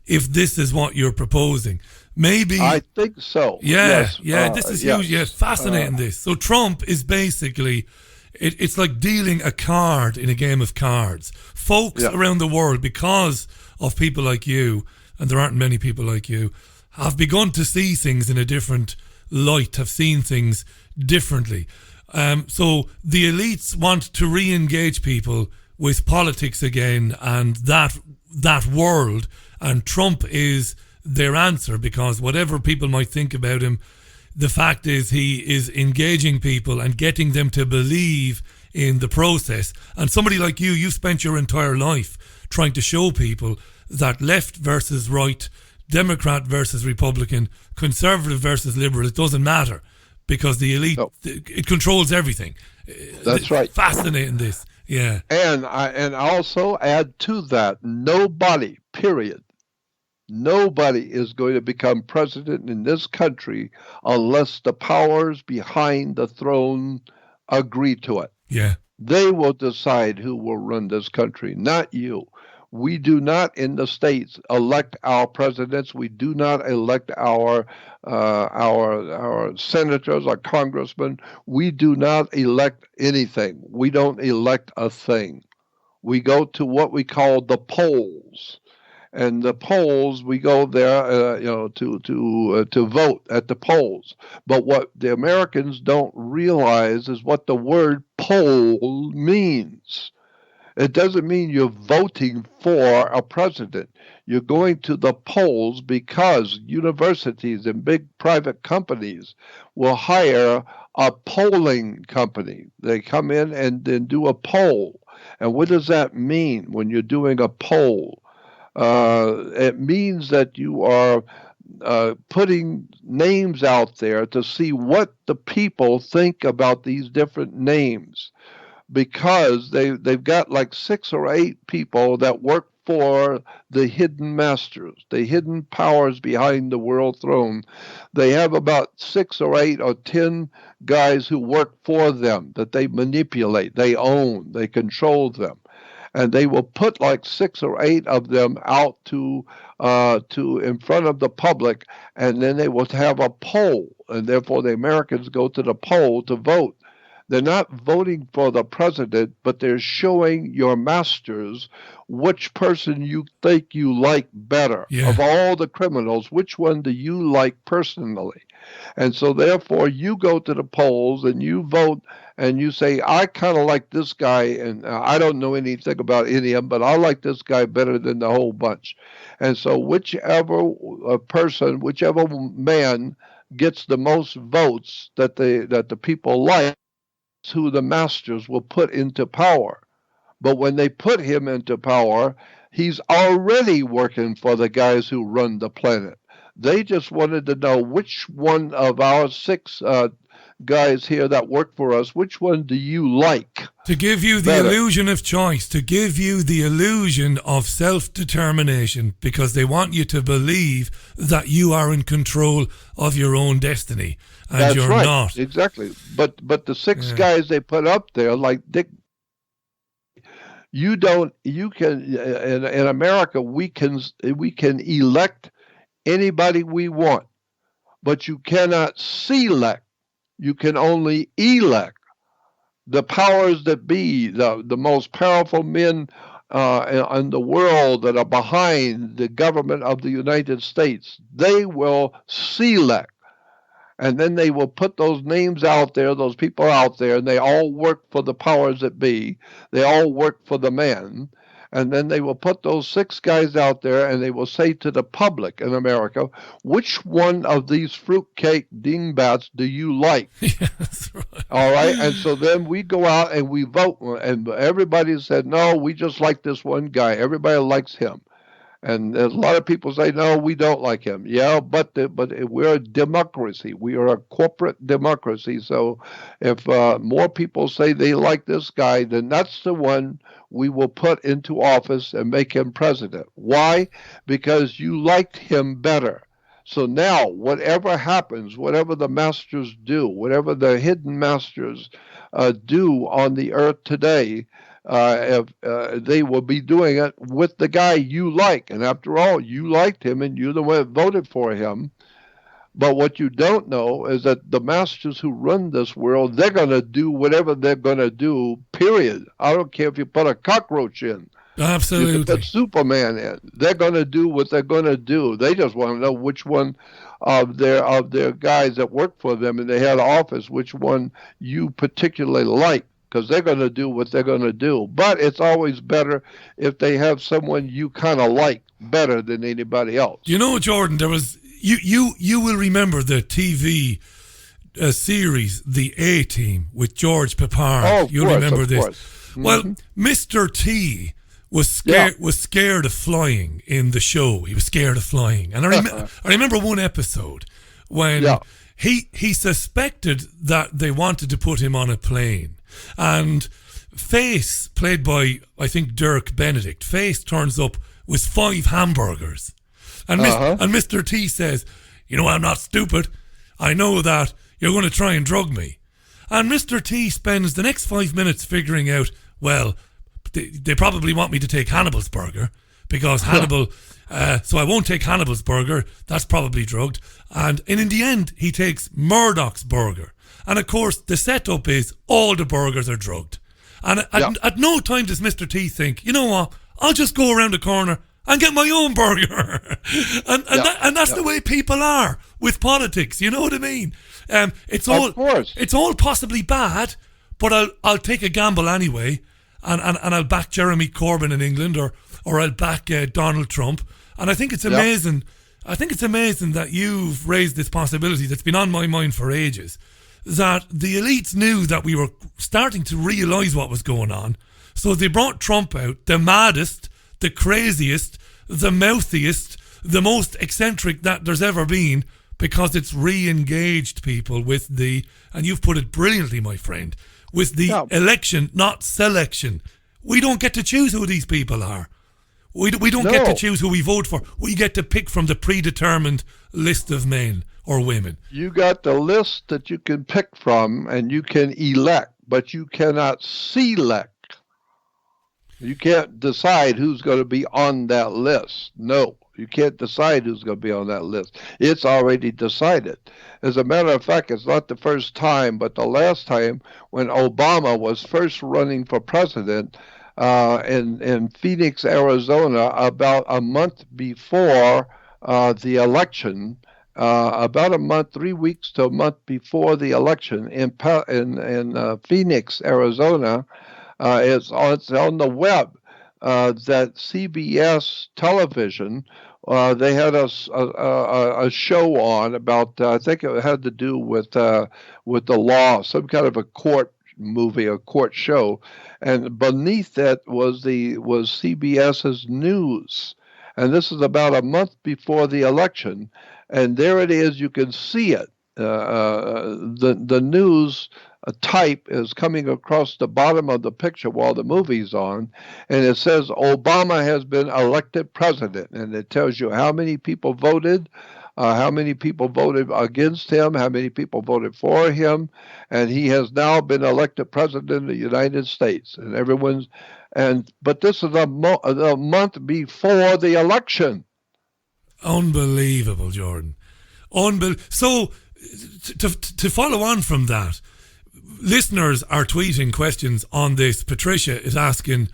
if this is what you're proposing. Maybe I think so. Yeah, yes. This is yes. huge. Yeah, fascinating. This. So Trump is basically, it's like dealing a card in a game of cards. Folks around the world, because of people like you, and there aren't many people like you, have begun to see things in a different light, have seen things differently. So the elites want to re-engage people with politics again and that world, and Trump is their answer, because whatever people might think about him, the fact is he is engaging people and getting them to believe in the process. And somebody like you spent your entire life trying to show people that left versus right, Democrat versus Republican, conservative versus liberal, it doesn't matter, because the elite, it controls everything. That's right. Fascinating, this. Yeah. And I also add to that, nobody, period, nobody is going to become president in this country unless the powers behind the throne agree to it. Yeah. They will decide who will run this country, not you. We do not in the states elect our presidents. We do not elect our senators, our congressmen. We do not elect anything. We don't elect a thing. We go to what we call the polls, and the polls, we go there, to vote at the polls. But what the Americans don't realize is what the word poll means. It doesn't mean you're voting for a president. You're going to the polls because universities and big private companies will hire a polling company. They come in and then do a poll. And what does that mean when you're doing a poll? It means that you are putting names out there to see what the people think about these different names. Because they've got like 6 or 8 people that work for the hidden masters, the hidden powers behind the world throne. They have about 6 or 8 or 10 guys who work for them, that they manipulate, they own, they control them. And they will put like 6 or 8 of them out to in front of the public, and then they will have a poll, and therefore the Americans go to the poll to vote. They're not voting for the president, but they're showing your masters which person you think you like better. Yeah. Of all the criminals, which one do you like personally? And so therefore you go to the polls and you vote and you say, I kind of like this guy, and I don't know anything about any of them, but I like this guy better than the whole bunch. And so whichever person, whichever man gets the most votes that the people like, who the masters will put into power. But when they put him into power, he's already working for the guys who run the planet. They just wanted to know which one of our 6 guys here that work for us, which one do you like? To give you the illusion of choice, to give you the illusion of self-determination, because they want you to believe that you are in control of your own destiny, and That's you're right. not. Exactly. But the 6 guys they put up there, like Dick, you can in America we can elect anybody we want, but you cannot select. You can only elect. The powers that be, the most powerful men in the world that are behind the government of the United States, they will select. And then they will put those names out there, those people out there, and they all work for the powers that be. They all work for the man. And then they will put those 6 guys out there, and they will say to the public in America, which one of these fruitcake dingbats do you like? Yes, right. All right? And so then we go out and we vote, and everybody said, no, we just like this one guy. Everybody likes him. And there's a lot of people say, no, we don't like him. Yeah, but we're a democracy. We are a corporate democracy. So if more people say they like this guy, then that's the one we will put into office and make him president. Why? Because you liked him better. So now, whatever happens, whatever the masters do, whatever the hidden masters do on the earth today, they will be doing it with the guy you like. And after all, you liked him and you're the one that voted for him. But what you don't know is that the masters who run this world, they're going to do whatever they're going to do, period. I don't care if you put a cockroach in. Absolutely. You can put Superman in. They're going to do what they're going to do. They just want to know which one of their guys that work for them in the head office which one you particularly like, because they're going to do what they're going to do. But it's always better if they have someone you kind of like better than anybody else. You know, Jordan, there was you will remember the TV series The A-Team with George Papard. Oh, You'll remember this. Mm-hmm. Well, Mr. T was scared of flying in the show. He was scared of flying, and I remember one episode when he suspected that they wanted to put him on a plane, and Face, played by I think Dirk Benedict, Face turns up with 5 hamburgers, and Mr. T says, "You know, I'm not stupid. I know that you're going to try and drug me." And Mr. T spends the next 5 minutes figuring out, well, they probably want me to take Hannibal's burger because Hannibal, so I won't take Hannibal's burger. That's probably drugged. And in the end, he takes Murdoch's burger. And of course, the setup is all the burgers are drugged. And at no time does Mr. T think, you know what, I'll just go around the corner and get my own burger. and that's the way people are with politics. You know what I mean? It's all possibly bad, but I'll take a gamble anyway, and I'll back Jeremy Corbyn in England, or I'll back Donald Trump. And I think it's amazing. I think it's amazing that you've raised this possibility that's been on my mind for ages, that the elites knew that we were starting to realise what was going on. So they brought Trump out, the maddest, the craziest, the mouthiest, the most eccentric that there's ever been, because it's re-engaged people with the, and you've put it brilliantly, my friend, with the election, not selection. We don't get to choose who these people are. We don't get to choose who we vote for. We get to pick from the predetermined list of men or women. You got the list that you can pick from, and you can elect, but you cannot select. You can't decide who's going to be on that list. No, you can't decide who's going to be on that list. It's already decided. As a matter of fact, it's not the first time, but the last time when Obama was first running for president in Phoenix, Arizona, about a month before the election, about a month, 3 weeks to a month before the election in Phoenix, Arizona, it's on the web that CBS television, they had a show on about, I think it had to do with the law, some kind of a court movie, a court show, and beneath that was CBS's news, and this is about a month before the election, and there it is. You can see it. The news type is coming across the bottom of the picture while the movie's on, and it says Obama has been elected president, and it tells you how many people voted, how many people voted against him, how many people voted for him, and he has now been elected president of the United States. And but this is a month before the election. Unbelievable, Jordan. So to follow on from that, listeners are tweeting questions on this. Patricia is asking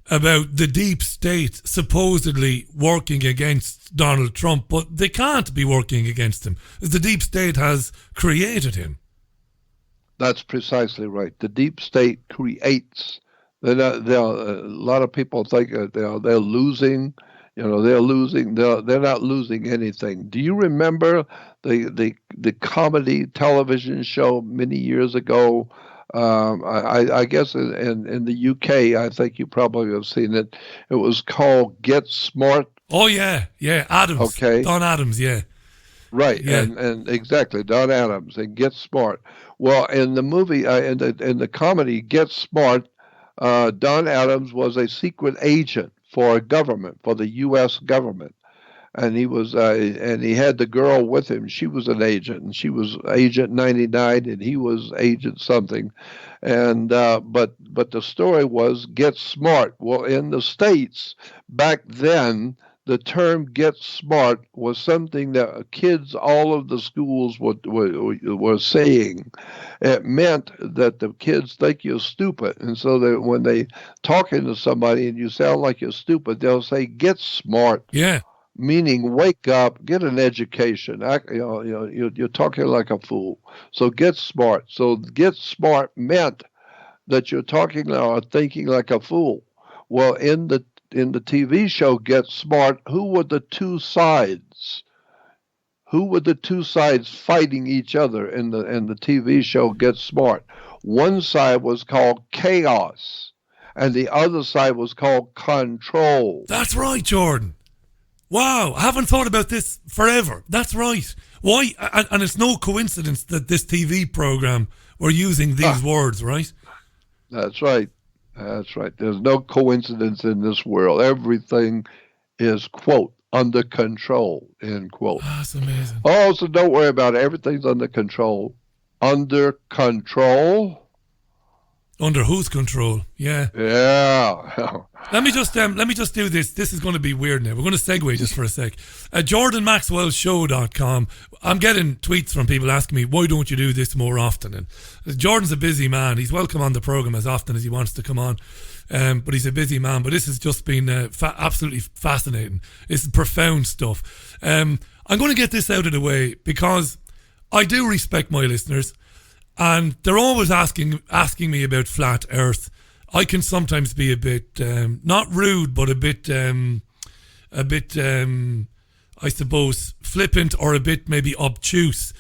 about the deep state supposedly working against Donald Trump, but they can't be working against him. The deep state has created him. That's precisely right. The deep state creates. A lot of people think they're losing. They're losing. They're not losing anything. Do you remember the comedy television show many years ago? I guess in the UK, I think you probably have seen it. It was called Get Smart. Oh yeah, Adams. Okay, Don Adams. Yeah, right. Yeah. And exactly, Don Adams and Get Smart. Well, in the movie, in the comedy Get Smart, Don Adams was a secret agent for government, for the U.S. government. And he was, and he had the girl with him. She was an agent, and she was Agent 99, and he was Agent something. And but the story was Get Smart. Well, in the States back then, the term "Get Smart" was something that kids all of the schools were saying. It meant that the kids think you're stupid, and so that when they talking to somebody and you sound like you're stupid, they'll say "Get smart." Yeah. meaning wake up, get an education. You're talking like a fool. So get smart. So get smart meant that you're talking or thinking like a fool. Well, in the TV show Get Smart, who were the two sides? Who were the two sides fighting each other in the TV show Get Smart? One side was called chaos, and the other side was called control. That's right, Jordan. Wow, I haven't thought about this forever. That's right. Why? And it's no coincidence that this TV program we're using these words, right? That's right. That's right. There's no coincidence in this world. Everything is, quote, under control, end quote. That's amazing. Oh, so don't worry about it. Everything's under control. Under control? Under whose control? Yeah. Yeah. Let me just do this. This is going to be weird now. We're going to segue just for a sec. JordanMaxwellShow.com. I'm getting tweets from people asking me, why don't you do this more often? And Jordan's a busy man. He's welcome on the program as often as he wants to come on. But he's a busy man. But this has just been absolutely fascinating. It's profound stuff. I'm going to get this out of the way because I do respect my listeners. And they're always asking me about flat Earth. I can sometimes be a bit not rude, but a bit I suppose flippant or a bit maybe obtuse.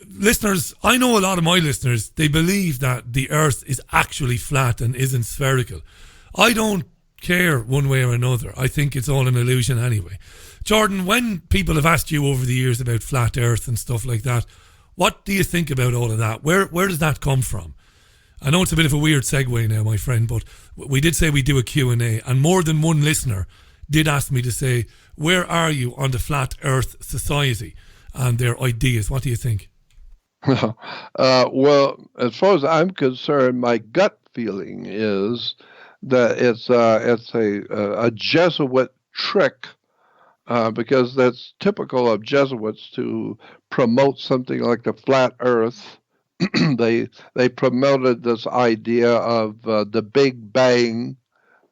Listeners, I know a lot of my listeners, they believe that the Earth is actually flat and isn't spherical. I don't care one way or another. I think it's all an illusion anyway. Jordan, when people have asked you over the years about flat Earth and stuff like that, what do you think about all of that? Where does that come from? I know it's a bit of a weird segue now, my friend, but we did say we do a Q&A, and more than one listener did ask me to say, where are you on the Flat Earth Society and their ideas? What do you think? Well, as far as I'm concerned, my gut feeling is that it's a Jesuit trick. Because that's typical of Jesuits to promote something like the flat Earth. They promoted this idea of the Big Bang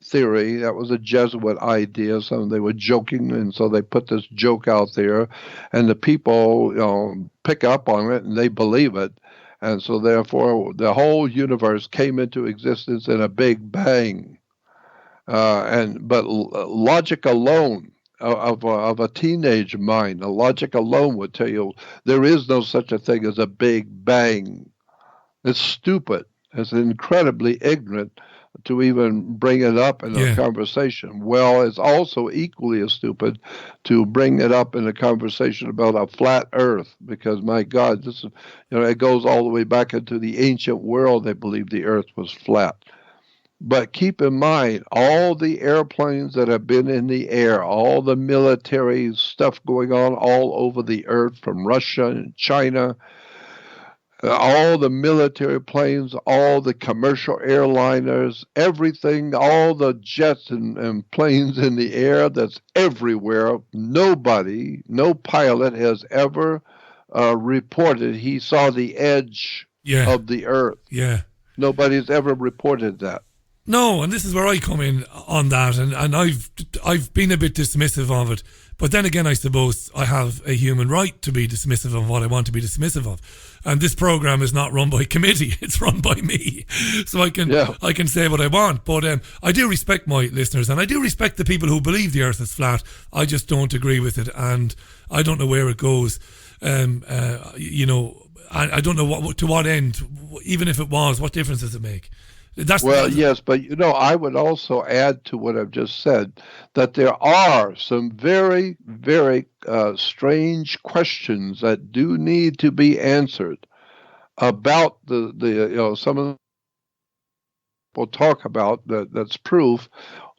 theory. That was a Jesuit idea. So they were joking, and so they put this joke out there, and the people pick up on it and they believe it, and so therefore the whole universe came into existence in a Big Bang. But logic alone. Of a teenage mind, a logic alone would tell you there is no such a thing as a Big Bang. It's stupid. It's incredibly ignorant to even bring it up in a conversation. Well, it's also equally as stupid to bring it up in a conversation about a flat Earth, because my God, this is, it goes all the way back into the ancient world. They believed the Earth was flat. But keep in mind, all the airplanes that have been in the air, all the military stuff going on all over the earth from Russia and China, all the military planes, all the commercial airliners, everything, all the jets and planes in the air that's everywhere, no pilot has ever reported he saw the edge of the earth. Yeah. Nobody's ever reported that. No, and this is where I come in on that, and I've been a bit dismissive of it, but then again, I suppose I have a human right to be dismissive of what I want to be dismissive of, and this program is not run by committee; it's run by me, so I can say what I want. But I do respect my listeners, and I do respect the people who believe the Earth is flat. I just don't agree with it, and I don't know where it goes. I don't know to what end. Even if it was, what difference does it make? Yes, but I would also add to what I've just said that there are some very, very strange questions that do need to be answered about the some of the people talk about that's proof.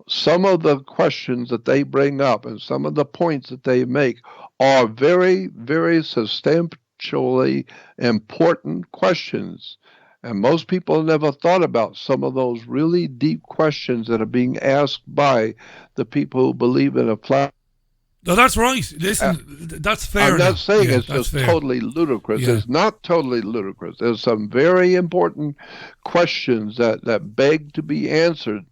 Some of the questions that they bring up and some of the points that they make are very, very substantially important questions. And most people never thought about some of those really deep questions that are being asked by the people who believe in a flat. No, that's right. Listen, that's fair. I'm not saying it's just fair. Totally ludicrous. Yeah. It's not totally ludicrous. There's some very important questions that beg to be answered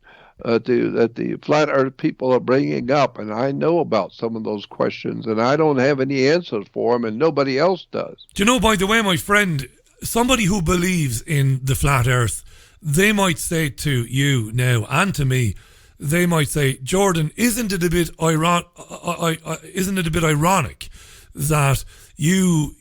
that the flat Earth people are bringing up, and I know about some of those questions, and I don't have any answers for them, and nobody else does. Do you know, by the way, my friend, somebody who believes in the flat Earth, they might say to you now and to me, they might say, Jordan, isn't it a bit ironic that you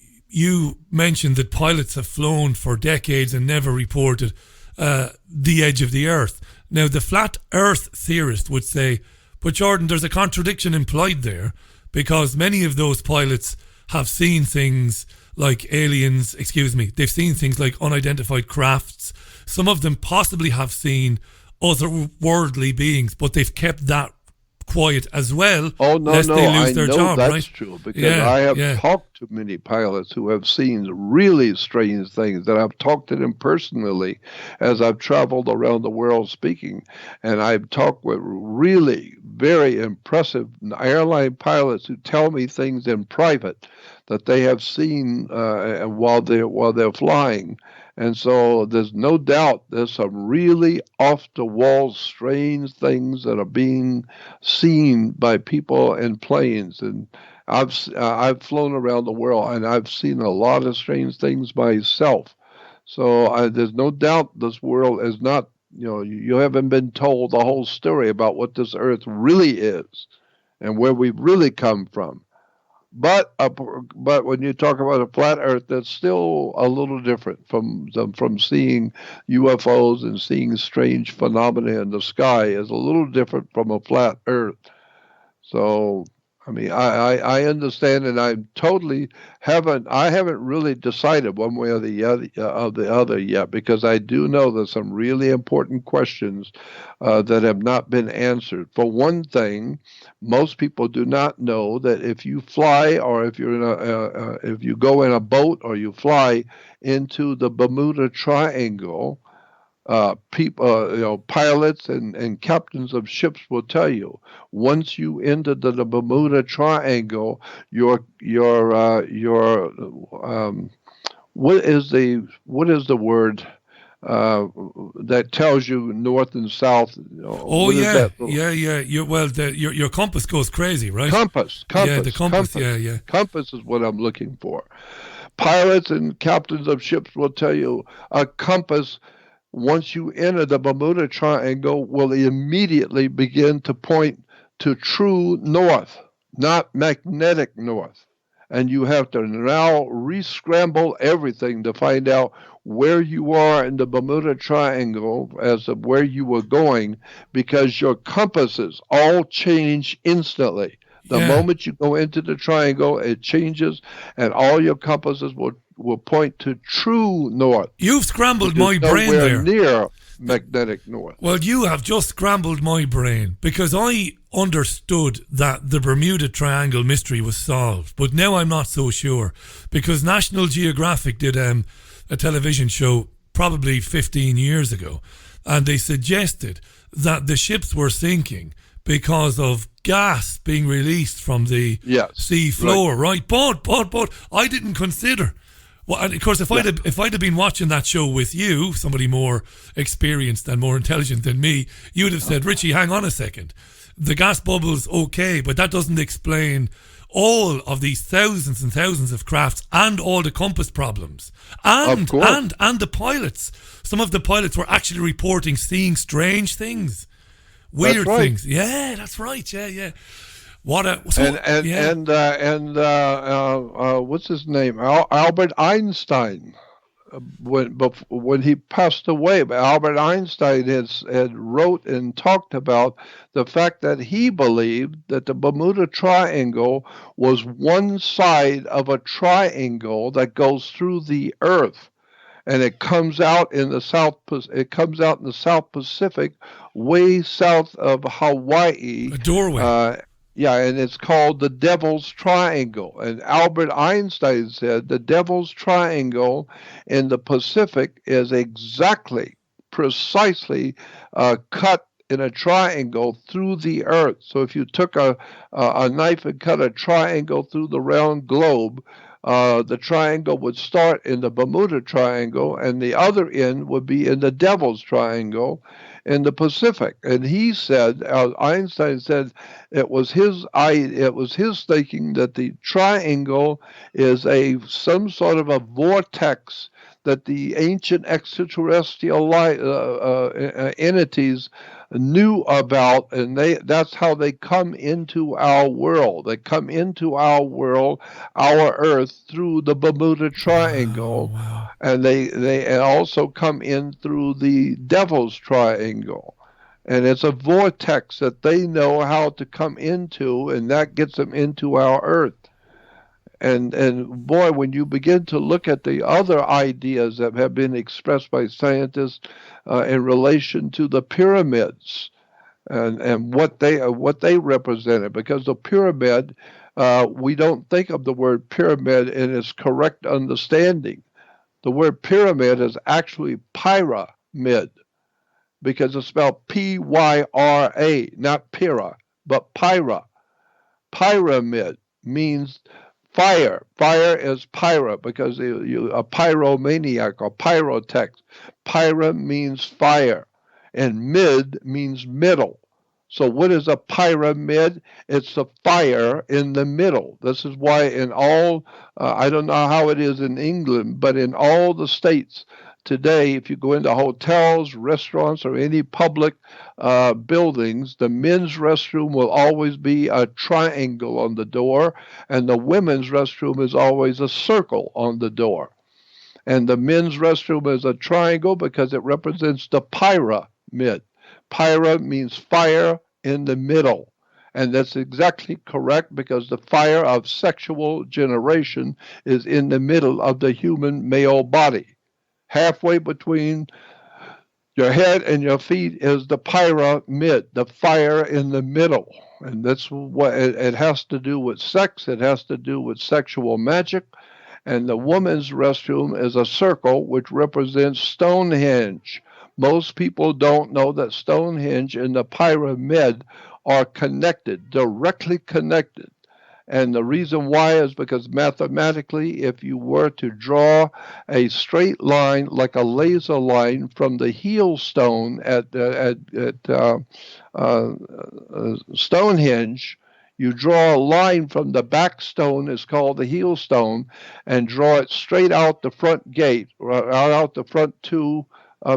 mentioned that pilots have flown for decades and never reported the edge of the Earth? Now, the flat Earth theorist would say, but Jordan, there's a contradiction implied there, because many of those pilots have seen things like aliens, they've seen things like unidentified crafts. Some of them possibly have seen otherworldly beings, but they've kept that quiet as well. Oh, no, lest they lose I their know job, that's right? true, because I have talked to many pilots who have seen really strange things, that I've talked to them personally as I've traveled around the world speaking, and I've talked with really very impressive airline pilots who tell me things in private that they have seen while they're flying. And so there's no doubt there's some really off-the-wall strange things that are being seen by people in planes. And I've flown around the world, and I've seen a lot of strange things myself. So there's no doubt this world is not, you haven't been told the whole story about what this Earth really is and where we've really come from. But when you talk about a flat Earth, that's still a little different from seeing UFOs and seeing strange phenomena in the sky. Is a little different from a flat Earth. So, I mean, I understand, and I haven't really decided one way or the other yet, because I do know there's some really important questions that have not been answered. For one thing, most people do not know that if you fly, or if you're if you go in a boat or you fly into the Bermuda Triangle, pilots and captains of ships will tell you, once you enter the Bermuda Triangle, what is the word that tells you north and south? Your compass goes crazy, right? Compass. Yeah, the compass. Yeah. Compass is what I'm looking for. Pilots and captains of ships will tell you a compass, once you enter the Bermuda Triangle, will immediately begin to point to true north, not magnetic north. And you have to now re-scramble everything to find out where you are in the Bermuda Triangle as of where you were going, because your compasses all change instantly. The moment you go into the triangle, it changes, and all your compasses will point to true north. You've scrambled my brain there. Near magnetic north. Well, you have just scrambled my brain, because I understood that the Bermuda Triangle mystery was solved, but now I'm not so sure, because National Geographic did a television show probably 15 years ago, and they suggested that the ships were sinking because of gas being released from the sea floor, right? But I didn't consider. Well, and of course, if I'd have been watching that show with you, somebody more experienced and more intelligent than me, you'd have said, Richie, hang on a second. The gas bubble's okay, but that doesn't explain all of these thousands and thousands of crafts and all the compass problems. And the pilots. Some of the pilots were actually reporting seeing strange things. Weird things. Yeah, that's right. Yeah. What what's his name? Albert Einstein. When he passed away, Albert Einstein had wrote and talked about the fact that he believed that the Bermuda Triangle was one side of a triangle that goes through the Earth. And it comes out in the South Pacific, way south of Hawaii. A doorway. And it's called the Devil's Triangle. And Albert Einstein said the Devil's Triangle in the Pacific is precisely cut in a triangle through the Earth. So if you took a knife and cut a triangle through the round globe, the triangle would start in the Bermuda Triangle, and the other end would be in the Devil's Triangle. in the Pacific. And he said, Einstein said, it was his thinking that the triangle is some sort of a vortex that the ancient extraterrestrial entities knew about, and that's how they come into our world. They come into our world, our Earth, through the Bermuda Triangle. Oh, wow. And they also come in through the Devil's Triangle. And it's a vortex that they know how to come into, and that gets them into our Earth. And boy, when you begin to look at the other ideas that have been expressed by scientists in relation to the pyramids and what they represented, because the pyramid, we don't think of the word pyramid in its correct understanding. The word pyramid is actually pyramid, because it's spelled P-Y-R-A, not Pira, but Pyra. Pyramid means fire. Fire is pyra, because a pyromaniac or pyrotech. Pyra means fire, and mid means middle. So what is a pyramid? It's the fire in the middle. This is why in all, I don't know how it is in England, but in all the states today, if you go into hotels, restaurants, or any public buildings, the men's restroom will always be a triangle on the door, and the women's restroom is always a circle on the door. And the men's restroom is a triangle because it represents the pyramid. Pyra means fire in the middle. And that's exactly correct, because the fire of sexual generation is in the middle of the human male body. Halfway between your head and your feet is the pyramid, the fire in the middle. And that's what it has to do with sex. It has to do with sexual magic. And the woman's restroom is a circle, which represents Stonehenge. Most people don't know that Stonehenge and the pyramid are connected, directly connected. And the reason why is because mathematically, if you were to draw a straight line, like a laser line, from the heel stone at Stonehenge, you draw a line from the back stone, is called the heel stone, and draw it straight out the front gate, out the front two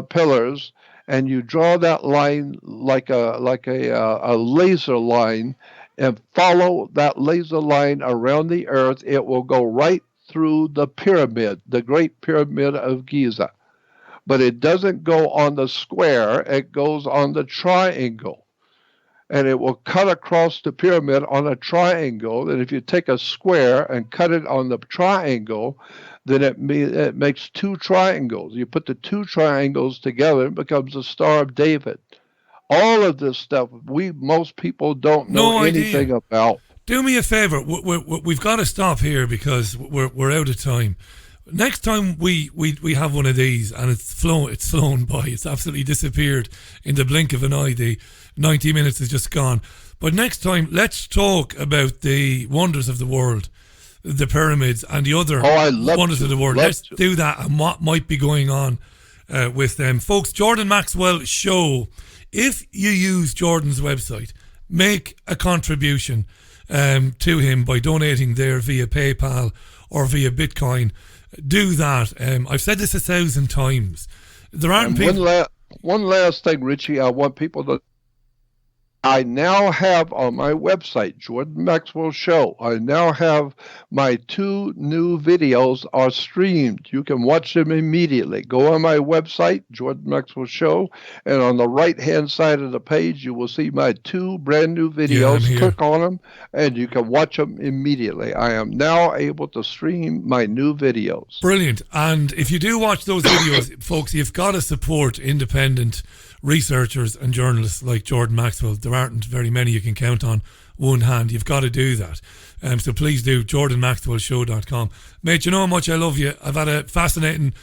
pillars, and you draw that line like a laser line, and follow that laser line around the earth. It will go right through the pyramid, the Great Pyramid of Giza. But it doesn't go on the square, it goes on the triangle. And it will cut across the pyramid on a triangle. And if you take a square and cut it on the triangle, then it makes two triangles. You put the two triangles together, it becomes the Star of David. All of this stuff, most people don't know anything about. Do me a favor. We've got to stop here because we're out of time. Next time we have one of these, and it's flown by. It's absolutely disappeared in the blink of an eye. The 90 minutes is just gone. But next time, let's talk about the wonders of the world, the pyramids, and the other wonders of the world. Let's do that, and what might be going on with them. Folks, Jordan Maxwell Show. If you use Jordan's website, make a contribution to him by donating there via PayPal or via Bitcoin. Do that. I've said this 1,000 times. There aren't people. One last thing, Richie. I want people to. I now have on my website, Jordan Maxwell Show, I now have my 2 new videos are streamed. You can watch them immediately. Go on my website, Jordan Maxwell Show, and on the right-hand side of the page, you will see my 2 brand new videos. Yeah, click on them, and you can watch them immediately. I am now able to stream my new videos. Brilliant. And if you do watch those videos, folks, you've got to support independent researchers and journalists like Jordan Maxwell. There aren't very many you can count on one hand. You've got to do that. So please do, jordanmaxwellshow.com. Mate, you know how much I love you. I've had a fascinating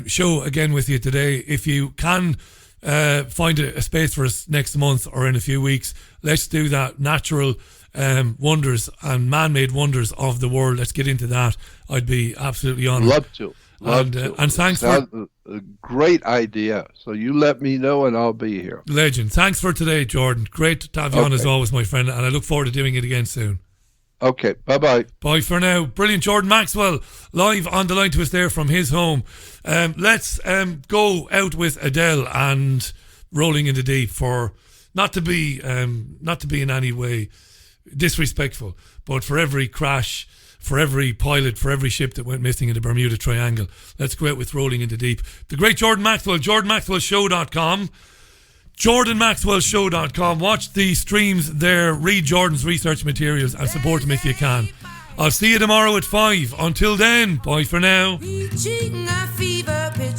show again with you today. If you can find a space for us next month or in a few weeks, let's do that. Natural wonders and man-made wonders of the world. Let's get into that. I'd be absolutely honoured. Love to. And thanks for a great idea. So you let me know and I'll be here. Legend. Thanks for today, Jordan. Great to have you on as always, my friend, and I look forward to doing it again soon. Okay, bye-bye. Bye for now. Brilliant. Jordan Maxwell live on the line to us there from his home. Let's go out with Adele and Rolling in the Deep, for not to be in any way disrespectful, but for every crash, for every pilot, for every ship that went missing in the Bermuda Triangle, let's go out with Rolling in the Deep. The great Jordan Maxwell, jordanmaxwellshow.com. jordanmaxwellshow.com. Watch the streams there, read Jordan's research materials and support him if you can. I'll see you tomorrow at 5. Until then, bye for now.